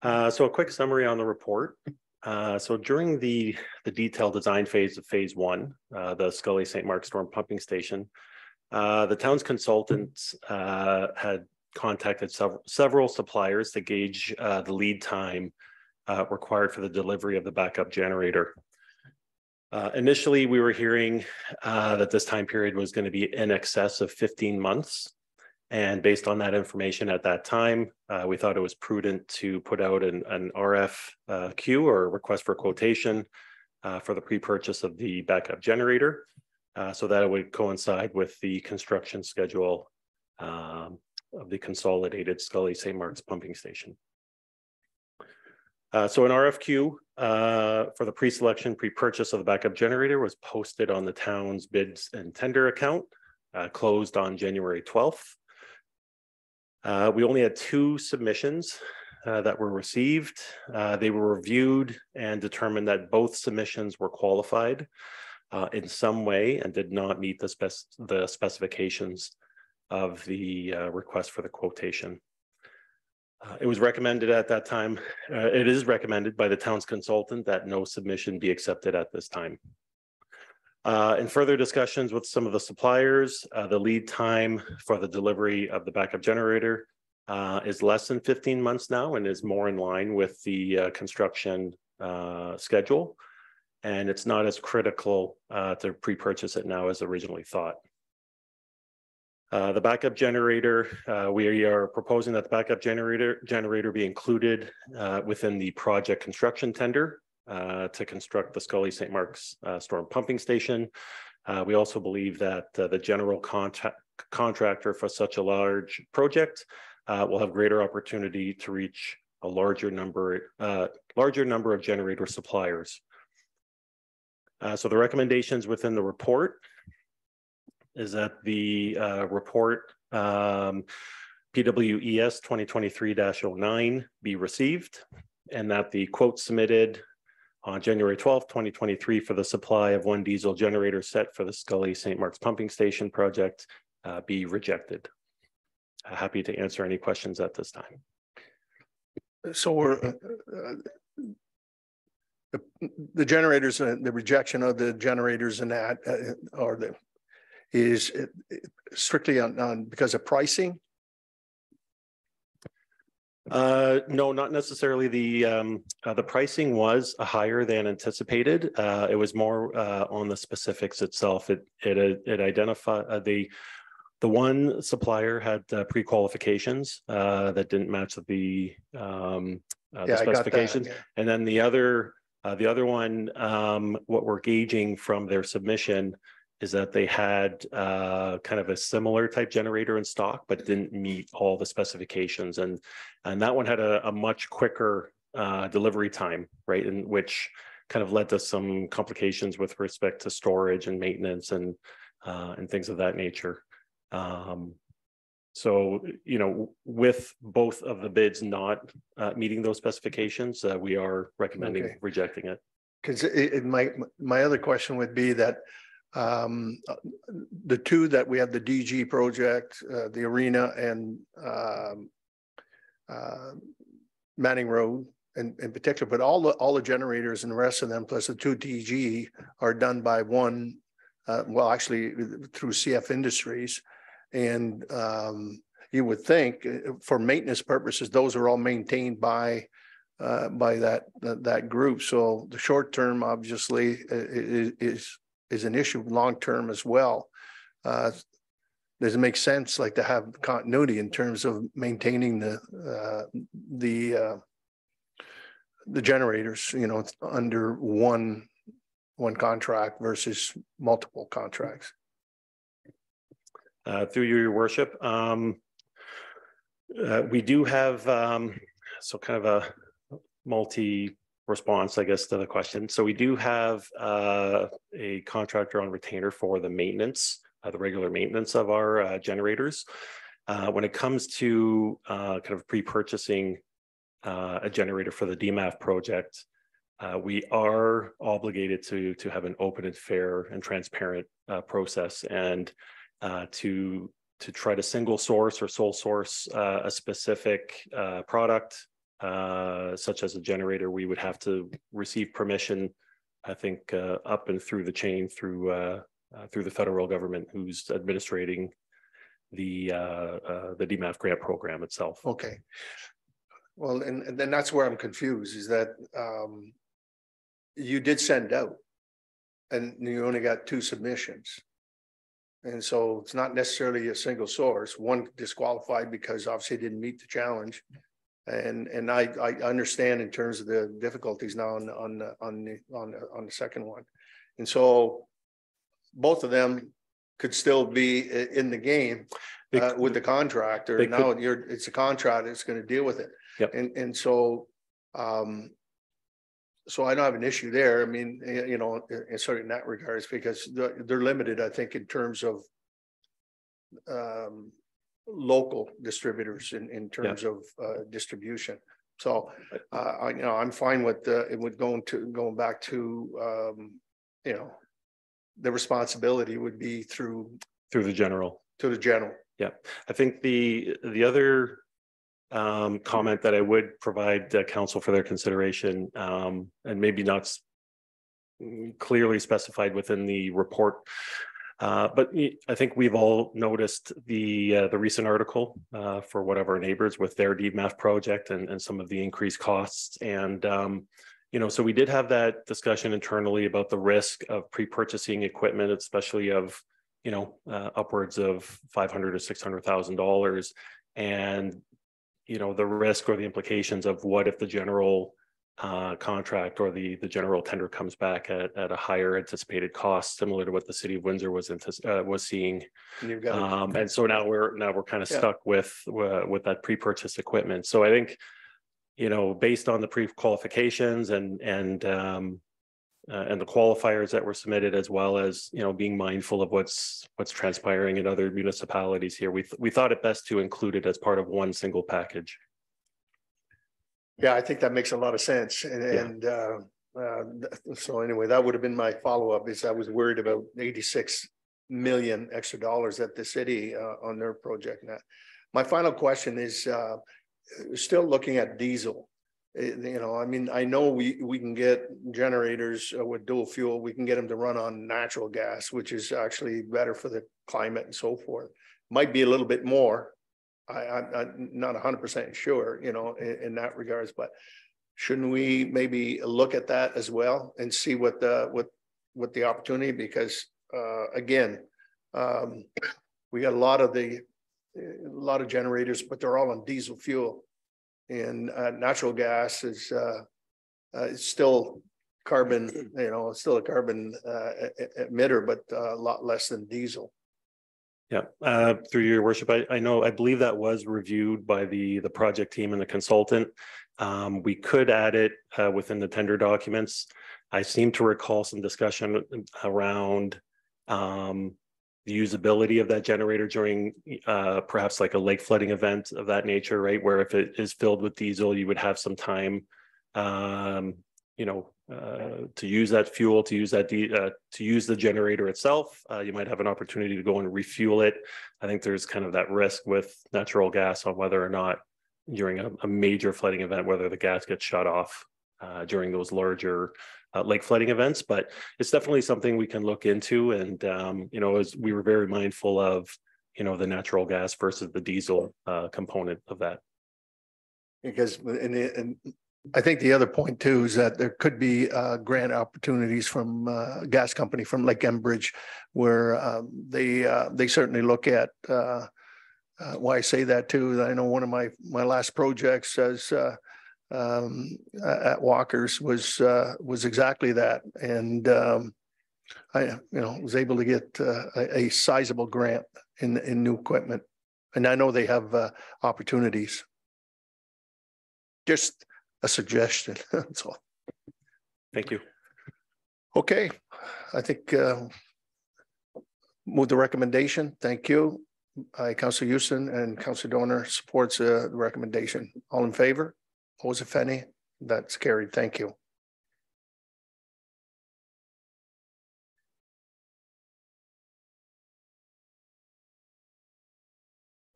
So a quick summary on the report. So during the detailed design phase of Phase 1, the Scully St. Mark Storm Pumping Station, the town's consultants had contacted several suppliers to gauge the lead time required for the delivery of the backup generator. Initially, we were hearing that this time period was going to be in excess of 15 months. And based on that information at that time, we thought it was prudent to put out an RFQ or request for quotation for the pre-purchase of the backup generator so that it would coincide with the construction schedule of the consolidated Scully St. Mark's pumping station. So an RFQ for the pre-selection, pre-purchase of the backup generator was posted on the town's bids and tender account, closed on January 12th. We only had 2 submissions that were received. They were reviewed and determined that both submissions were qualified in some way and did not meet the specifications of the request for the quotation. It was recommended at that time, it is recommended by the town's consultant that no submission be accepted at this time. In further discussions with some of the suppliers, the lead time for the delivery of the backup generator is less than 15 months now and is more in line with the construction schedule. And it's not as critical to pre-purchase it now as originally thought. The backup generator, we are proposing that the backup generator be included within the project construction tender to construct the Scully St. Mark's storm pumping station. We also believe that the general contractor for such a large project will have greater opportunity to reach a larger number of generator suppliers. So the recommendations within the report is that the report PWES 2023-09 be received, and that the quote submitted on January 12th, 2023 for the supply of 1 diesel generator set for the Scully St. Mark's pumping station project be rejected. Happy to answer any questions at this time. So we're the generators, the rejection of the generators and that, or the is strictly on because of pricing? No, not necessarily. The pricing was higher than anticipated. It was more on the specifics itself. It identified the one supplier had pre-qualifications that didn't match the specifications, and then the other one, what we're gauging from their submission is that they had kind of a similar type generator in stock, but didn't meet all the specifications. And that one had a much quicker delivery time, right? And which kind of led to some complications with respect to storage and maintenance and things of that nature. So, you know, with both of the bids not meeting those specifications, we are recommending rejecting it. Because my other question would be that the 2 that we have, the DG project, the arena and Manning Road in particular, but all the generators and the rest of them, plus the 2 DG are done by one, well, actually through CF Industries. And you would think for maintenance purposes, those are all maintained by that group. So the short term obviously is an issue, long term as well. Does it make sense like to have continuity in terms of maintaining the generators, you know, under one contract versus multiple contracts? Through your worship, we do have so kind of a multi-response, I guess, to the question. So we do have a contractor on retainer for the maintenance, the regular maintenance of our generators. When it comes to kind of pre-purchasing a generator for the DMAF project, we are obligated to have an open and fair and transparent process, and to try to single source or sole source a specific product, such as a generator, we would have to receive permission, I think, up and through the chain through the federal government, who's administrating the DMAF grant program itself. Okay. Well, and then that's where I'm confused, is that you did send out and you only got 2 submissions. And so it's not necessarily a single source. One disqualified because obviously it didn't meet the challenge. And I understand in terms of the difficulties now on the second one. And so both of them could still be in the game with the contractor. Now it's a contract that's going to deal with it. Yep. And so so I don't have an issue there. I mean, you know, in sort of in that regards, because they're limited, I think, in terms of local distributors in terms of distribution. So I'm fine with it would going back to the responsibility would be through the general. To the general. Yeah, I think the other comment that I would provide council for their consideration, and maybe not clearly specified within the report, but I think we've all noticed the recent article for one of our neighbors with their DMAF project and some of the increased costs. And so we did have that discussion internally about the risk of pre-purchasing equipment, especially of upwards of $500,000 to $600,000, and the risk or the implications of what if the general contract or the general tender comes back at a higher anticipated cost, similar to what the city of Windsor was seeing. And so now we're kind of stuck with that pre-purchase equipment. So I think based on the pre-qualifications and the qualifiers that were submitted, as well as being mindful of what's transpiring in other municipalities here, we thought it best to include it as part of one single package. Yeah, I think that makes a lot of sense. And so anyway, that would have been my follow-up, is I was worried about 86 million extra dollars at the city on their project. Now, my final question is still looking at diesel. I know we can get generators with dual fuel. We can get them to run on natural gas, which is actually better for the climate and so forth. Might be a little bit more. I'm not 100% sure, in that regards, but shouldn't we maybe look at that as well and see what the opportunity? Because again, we got a lot of generators, but they're all on diesel fuel, and natural gas is it's still carbon, it's still a carbon emitter, but a lot less than diesel. Yeah, through your worship, I believe that was reviewed by the project team and the consultant. We could add it within the tender documents. I seem to recall some discussion around the usability of that generator during perhaps like a lake flooding event of that nature, right? Where if it is filled with diesel, you would have some time to use that fuel, to use the generator itself. You might have an opportunity to go and refuel it. I think there's kind of that risk with natural gas on whether or not during a major flooding event, whether the gas gets shut off during those larger lake flooding events. But it's definitely something we can look into. And as we were very mindful of the natural gas versus the diesel component of that. Because I think the other point too is that there could be grant opportunities from a gas company from Lake Enbridge, where they certainly look at. Why I say that too? I know one of my last projects as at Walker's was exactly that, and I was able to get a sizable grant in new equipment, and I know they have opportunities. Just a suggestion. That's all. Thank you. Okay, I think move the recommendation. Thank you. Councilor Houston and Councilor Donor supports the recommendation. All in favor? Opposed, if any? That's carried. Thank you.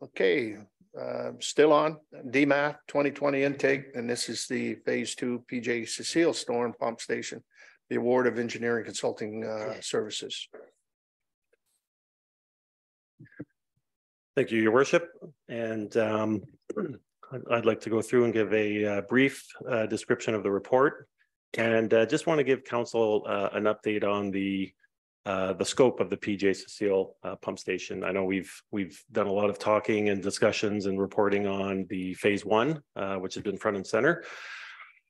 Okay. Still on DMAF 2020 intake, and this is the phase 2 PJ Cecile Storm Pump Station, the award of engineering consulting services. Thank you, Your Worship. And I'd like to go through and give a brief description of the report, and just want to give council an update on the scope of the PJ Cecile pump station. I know we've done a lot of talking and discussions and reporting on the phase 1, which has been front and center.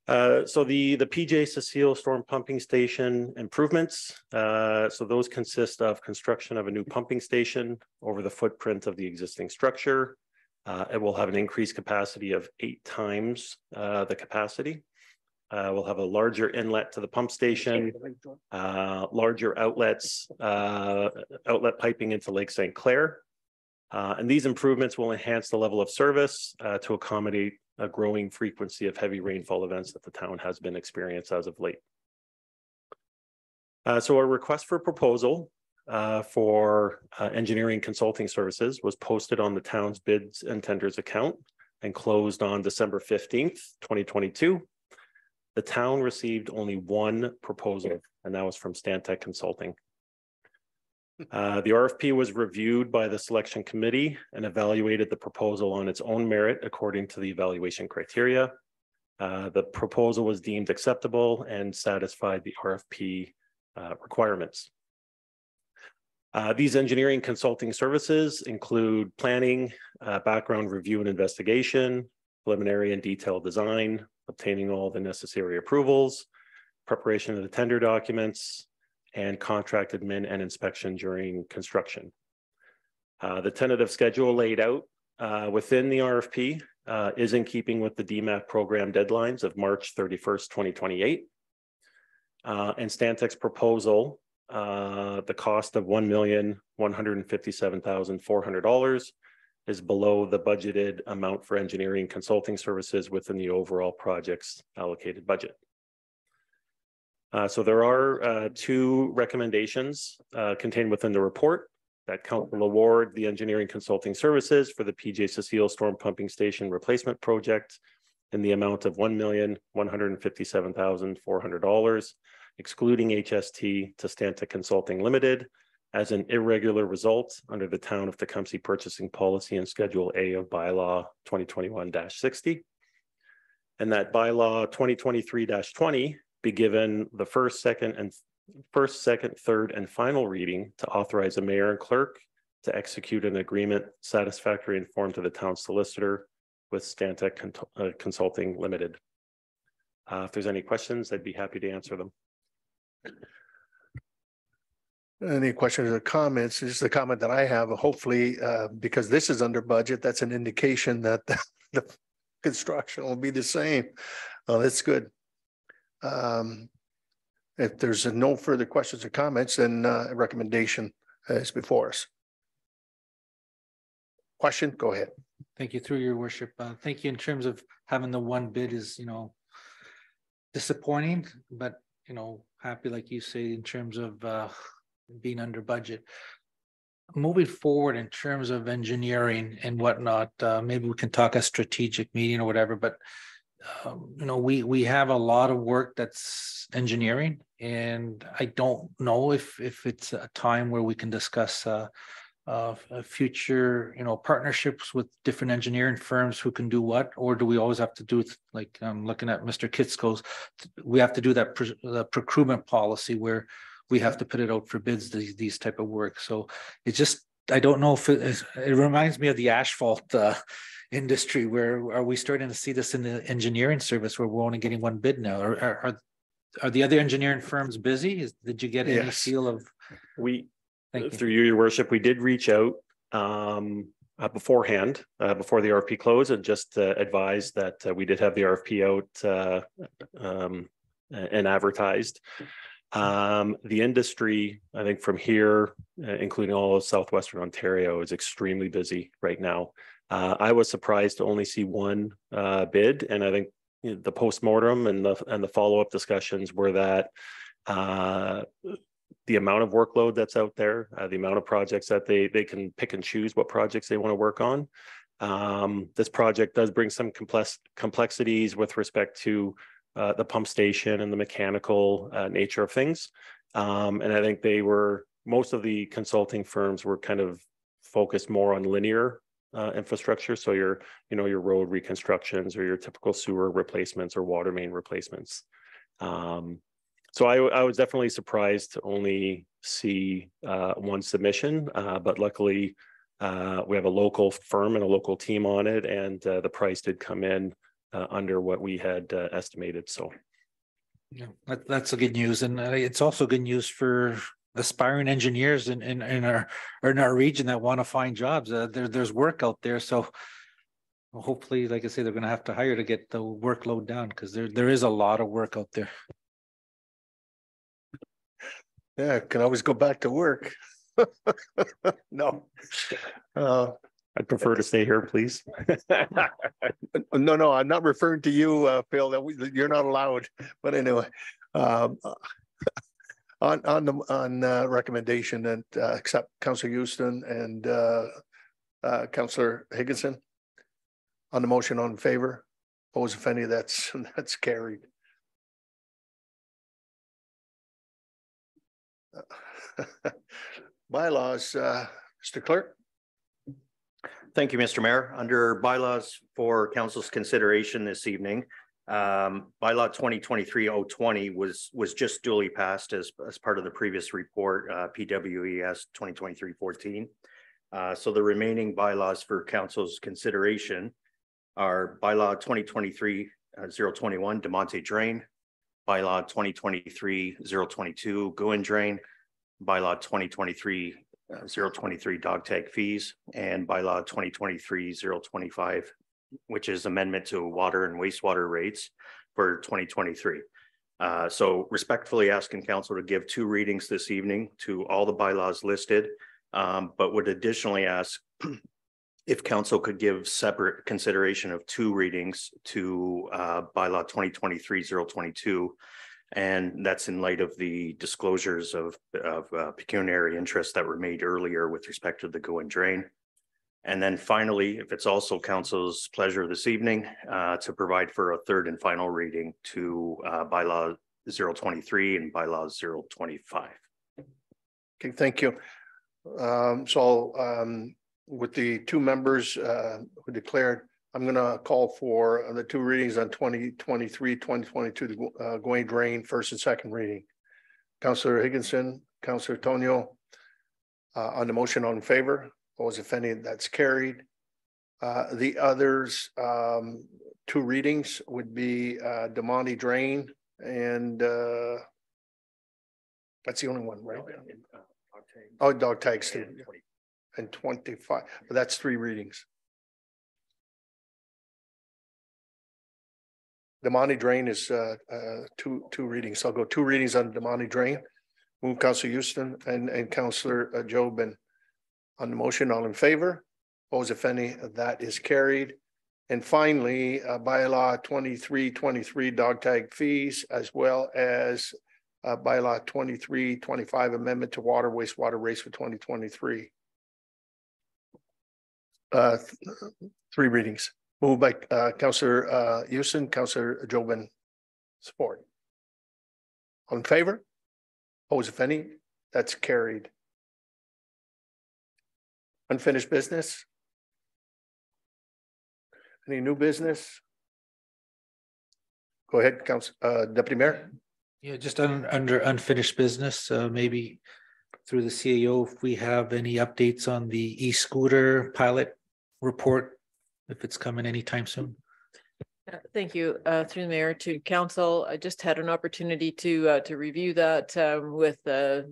So the PJ Cecile storm pumping station improvements. So those consist of construction of a new pumping station over the footprint of the existing structure. It will have an increased capacity of 8 times the capacity. We'll have a larger inlet to the pump station, larger outlets, outlet piping into Lake St. Clair. And these improvements will enhance the level of service to accommodate a growing frequency of heavy rainfall events that the town has been experienced as of late. So our request for proposal for engineering consulting services was posted on the town's bids and tenders account and closed on December 15th, 2022. The town received only one proposal, and that was from Stantec Consulting. The RFP was reviewed by the selection committee and evaluated the proposal on its own merit according to the evaluation criteria. The proposal was deemed acceptable and satisfied the RFP requirements. These engineering consulting services include planning, background review and investigation, preliminary and detailed design, obtaining all the necessary approvals, preparation of the tender documents, and contract admin and inspection during construction. The tentative schedule laid out within the RFP is in keeping with the DMAP program deadlines of March 31st, 2028. And Stantec's proposal, the cost of $1,157,400 is below the budgeted amount for engineering consulting services within the overall project's allocated budget. So there are two recommendations contained within the report that council award the engineering consulting services for the PJ Cecile Storm Pumping Station Replacement Project in the amount of $1,157,400, excluding HST, to Stantec Consulting Limited as an irregular result under the Town of Tecumseh Purchasing Policy and Schedule A of Bylaw 2021-60. And that Bylaw 2023-20 be given the first, second, third, and final reading to authorize the mayor and clerk to execute an agreement satisfactory and form to the town solicitor with Stantec Consulting Limited. If there's any questions, I'd be happy to answer them. Any questions or comments? This is the comment that I have. Hopefully, because this is under budget, that's an indication that the construction will be the same. That's good. If there's no further questions or comments, then a recommendation is before us. Question, go ahead. Thank you, through your worship. Thank you. In terms of having the one bid is, disappointing, but, happy, like you say, in terms of being under budget. Moving forward in terms of engineering and whatnot, maybe we can talk a strategic meeting or whatever, but we have a lot of work that's engineering, and I don't know if it's a time where we can discuss future partnerships with different engineering firms who can do what, or do we always have to do it like I'm looking at Mr. Kitsko's, we have to do that the procurement policy where we have to put it out for bids, these type of work. So it's just, I don't know if it reminds me of the asphalt industry, where are we starting to see this in the engineering service where we're only getting one bid now? Or are the other engineering firms busy? Did you get any feel of? Through your worship, we did reach out beforehand, before the RFP closed, and just advised that we did have the RFP out and advertised. The industry, I think from here, including all of Southwestern Ontario, is extremely busy right now. I was surprised to only see one bid, and I think the postmortem and the follow-up discussions were that the amount of workload that's out there, the amount of projects that they can pick and choose what projects they want to work on. This project does bring some complexities with respect to the pump station and the mechanical nature of things. And I think most of the consulting firms were kind of focused more on linear infrastructure. So your road reconstructions or your typical sewer replacements or water main replacements. So I was definitely surprised to only see one submission, but luckily we have a local firm and a local team on it, and the price did come in under what we had estimated. So yeah, that's a good news, and it's also good news for aspiring engineers in our region that want to find jobs. There's work out there, so hopefully, like I say, they're going to have to hire to get the workload down, because there is a lot of work out there. Yeah, can always go back to work. No. I'd prefer to stay here, please. No, I'm not referring to you, Phil, that you're not allowed, but anyway. On recommendation and accept Councillor Houston and Councillor Higginson. On the motion, on favor, opposed if any, that's carried. Bylaws, Mr. Clerk. Thank you, Mr. Mayor. Under bylaws for council's consideration this evening, bylaw 2023-020 was just duly passed as part of the previous report, PWES 2023-14. So the remaining bylaws for council's consideration are bylaw 2023-021 DeMonte Drain, bylaw 2023-022 Goin Drain, bylaw 2023-023 dog tag fees, and bylaw 2023-025, which is amendment to water and wastewater rates for 2023. So respectfully asking council to give 2 readings this evening to all the bylaws listed, but would additionally ask if council could give separate consideration of 2 readings to bylaw 2023-022. And that's in light of the disclosures of pecuniary interest that were made earlier with respect to the Go and Drain. And then finally, if it's also council's pleasure this evening, to provide for a 3rd and final reading to bylaw 023 and bylaw 025. Okay, thank you. With the 2 members who declared, I'm going to call for the 2 readings on 2023, 2022, the Gawain Drain, 1st and 2nd reading. Councillor Higginson, Councillor Tonio, on the motion, on favor, opposed if any, that's carried. The others, 2 readings would be DeMonte Drain, and that's the only one, right? Oh, dog tags too. And 25, but that's 3 readings. DeMonte Drain is 2 readings. So I'll go 2 readings on DeMonte Drain. Move Councillor Houston and Councillor Jobin. On the motion, all in favor? Opposed if any, that is carried. And finally, bylaw 2323 dog tag fees, as well as bylaw 2325 amendment to water wastewater rates for 2023. 3 readings. Moved by Councillor Houston, Councillor Jobin, support. On favor? Opposed if any? That's carried. Unfinished business? Any new business? Go ahead, Deputy Mayor. Yeah, just under unfinished business, maybe through the CAO, if we have any updates on the e-scooter pilot report, if it's coming anytime soon. Thank you. Through the mayor to council, I just had an opportunity to review that with the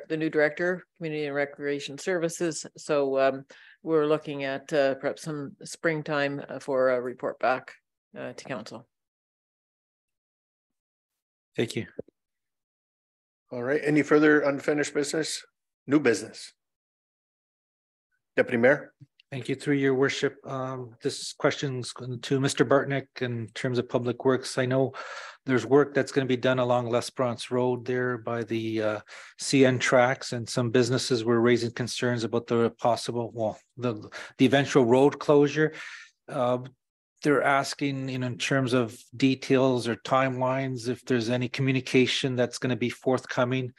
new director, Community and Recreation Services. So we're looking at perhaps some springtime for a report back to council. Thank you. All right. Any further unfinished business? New business? Deputy Mayor. Thank you. Through your worship, this question's to Mr. Bartnick in terms of public works. I know there's work that's going to be done along L'Esperance Road there by the CN tracks, and some businesses were raising concerns about the possible, well, the eventual road closure. They're asking, in terms of details or timelines, if there's any communication that's going to be forthcoming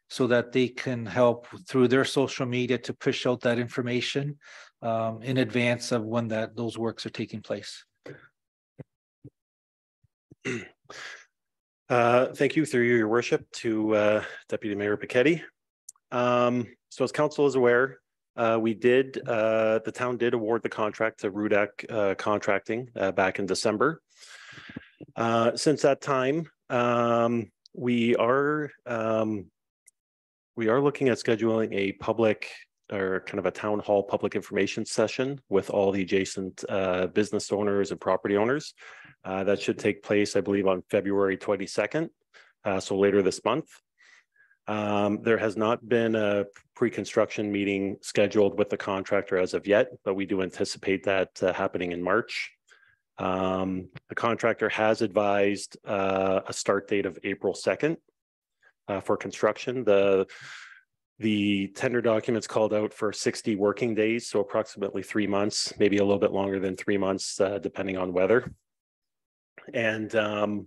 so that they can help through their social media to push out that information in advance of when those works are taking place. Thank you, through your worship, to Deputy Mayor Piketty. So as council is aware, the town did award the contract to Rudak Contracting back in December. Since that time, we are looking at scheduling a public, or kind of a town hall public information session with all the adjacent business owners and property owners. That should take place, I believe, on February 22nd, so later this month. There has not been a pre-construction meeting scheduled with the contractor as of yet, but we do anticipate that happening in March. The contractor has advised a start date of April 2nd for construction. The tender documents called out for 60 working days, so approximately 3 months, maybe a little bit longer than 3 months, depending on weather. And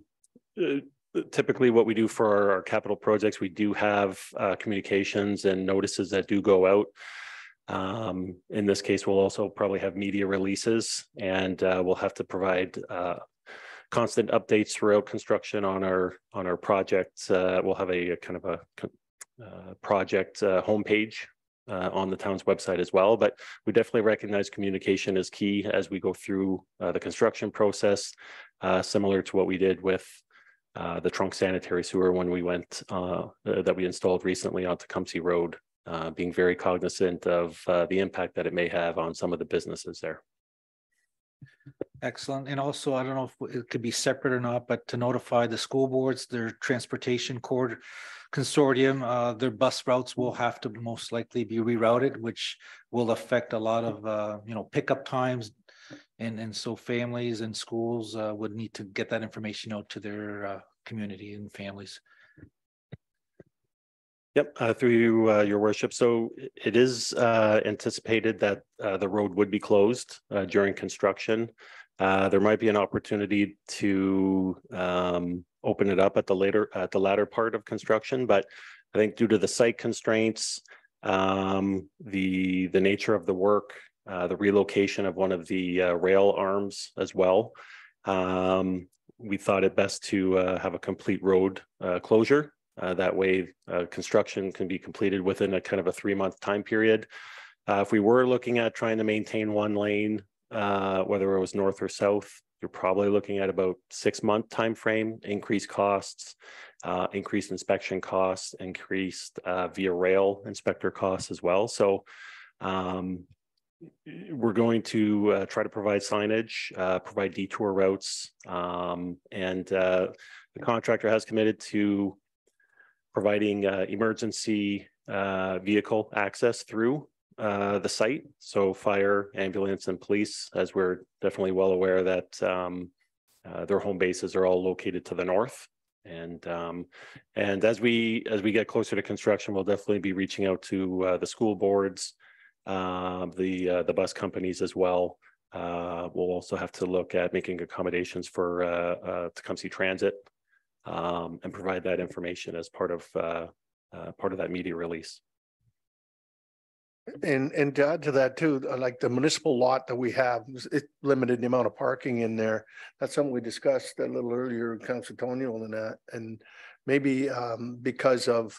typically what we do for our capital projects, we do have communications and notices that do go out. In this case, we'll also probably have media releases, and we'll have to provide constant updates throughout construction on our project. We'll have a kind of a project homepage on the town's website as well, but we definitely recognize communication is key as we go through the construction process, similar to what we did with the trunk sanitary sewer when we went that we installed recently on Tecumseh Road, being very cognizant of the impact that it may have on some of the businesses there. Excellent. And also, I don't know if it could be separate or not, but to notify the school boards, their transportation consortium, their bus routes will have to most likely be rerouted, which will affect a lot of, pickup times. And so families and schools would need to get that information out to their community and families. Yep, through you, your worship. So it is anticipated that the road would be closed during construction. There might be an opportunity to open it up at the latter part of construction, but I think due to the site constraints, the nature of the work, the relocation of one of the rail arms as well, we thought it best to have a complete road closure. That way, construction can be completed within a kind of a 3-month time period. If we were looking at trying to maintain one lane, whether it was north or south, you're probably looking at about 6-month time frame, increased costs, increased inspection costs, increased via rail inspector costs as well. So we're going to try to provide signage, provide detour routes, and the contractor has committed to providing emergency vehicle access through the site. So fire, ambulance, and police, as we're definitely well aware that their home bases are all located to the north. And as we get closer to construction, we'll definitely be reaching out to the school boards, the bus companies as well. We'll also have to look at making accommodations for Tecumseh Transit, and provide that information as part of that media release. And to add to that too, like the municipal lot that we have, it limited the amount of parking in there. That's something we discussed a little earlier, Councilor Tonio, and that, and maybe because of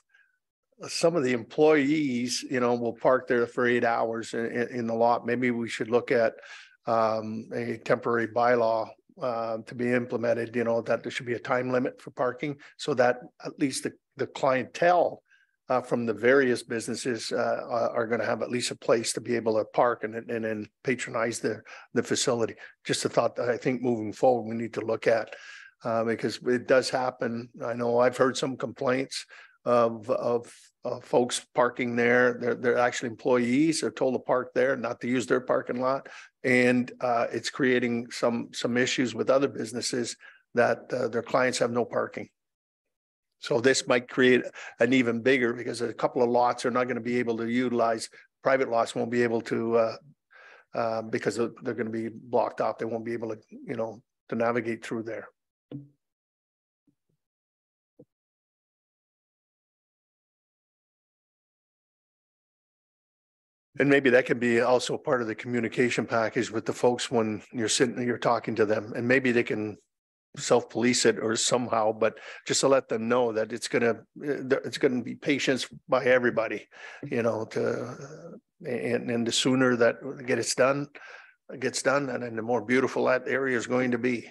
some of the employees, will park there for 8 hours in the lot. Maybe we should look at a temporary bylaw to be implemented, that there should be a time limit for parking, so that at least the clientele from the various businesses are going to have at least a place to be able to park and then patronize the facility. Just a thought that I think moving forward we need to look at, because it does happen. I know I've heard some complaints of folks parking there. They're actually employees are told to park there, not to use their parking lot, and it's creating some issues with other businesses that their clients have no parking. So this might create an even bigger, because a couple of lots are not going to be able to utilize, private lots won't be able to because they're going to be blocked off. They won't be able to to navigate through there. And maybe that could be also part of the communication package with the folks when you're talking to them, and maybe they can self-police it or somehow, but just to let them know that it's gonna be patience by everybody, and the sooner that gets done, and then the more beautiful that area is going to be.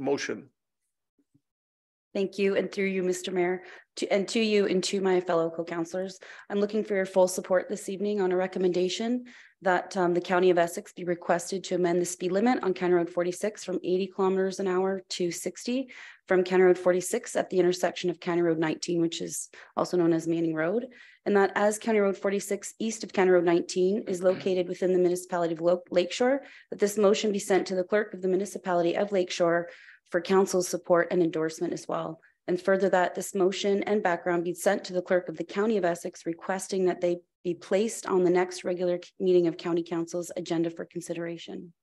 Motion. Thank you. And through you, Mr. Mayor, to you and to my fellow co-councilors, I'm looking for your full support this evening on a recommendation that the County of Essex be requested to amend the speed limit on County Road 46 from 80 kilometers an hour to 60 from County Road 46 at the intersection of County Road 19, which is also known as Manning Road. And that as County Road 46 east of County Road 19 is located within the municipality of Lakeshore, that this motion be sent to the clerk of the municipality of Lakeshore for council's support and endorsement as well. And further, that this motion and background be sent to the clerk of the County of Essex, requesting that they be placed on the next regular meeting of County Council's agenda for consideration.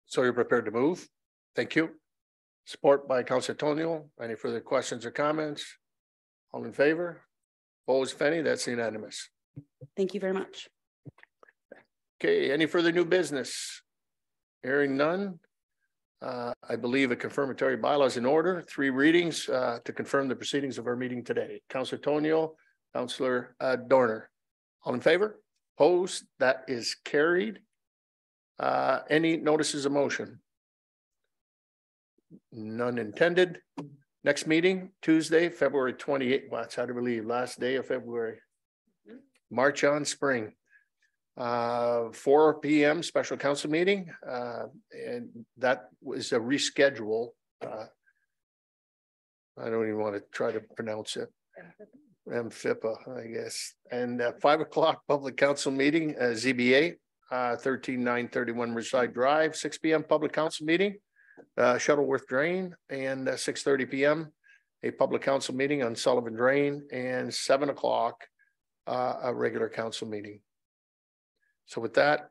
So you're prepared to move? Thank you. Support by Councilor Tonio. Any further questions or comments? All in favor? Opposed, if any? That's unanimous. Thank you very much. Okay, any further new business? Hearing none. I believe a confirmatory bylaw is in order. 3 readings to confirm the proceedings of our meeting today. Councilor Tonio, Councilor Dorner. All in favor? Opposed? That is carried. Any notices of motion? None intended. Next meeting, Tuesday, February 28th. Well, that's hard to believe. Last day of February. March on spring. 4 p.m. special council meeting, and that was a reschedule. I don't even want to try to pronounce it. MFIPA, I guess. And 5 o'clock public council meeting, ZBA, 13931 Riverside Drive. 6 p.m. public council meeting, Shuttleworth Drain, and 6:30 p.m. a public council meeting on Sullivan Drain, and 7 o'clock a regular council meeting. So with that,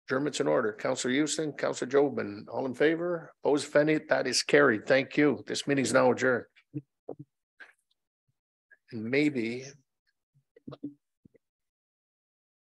adjournment's in order. Councilor Houston, Councilor Jobin, all in favor? Opposed, if any? That is carried. Thank you. This meeting is now adjourned. And maybe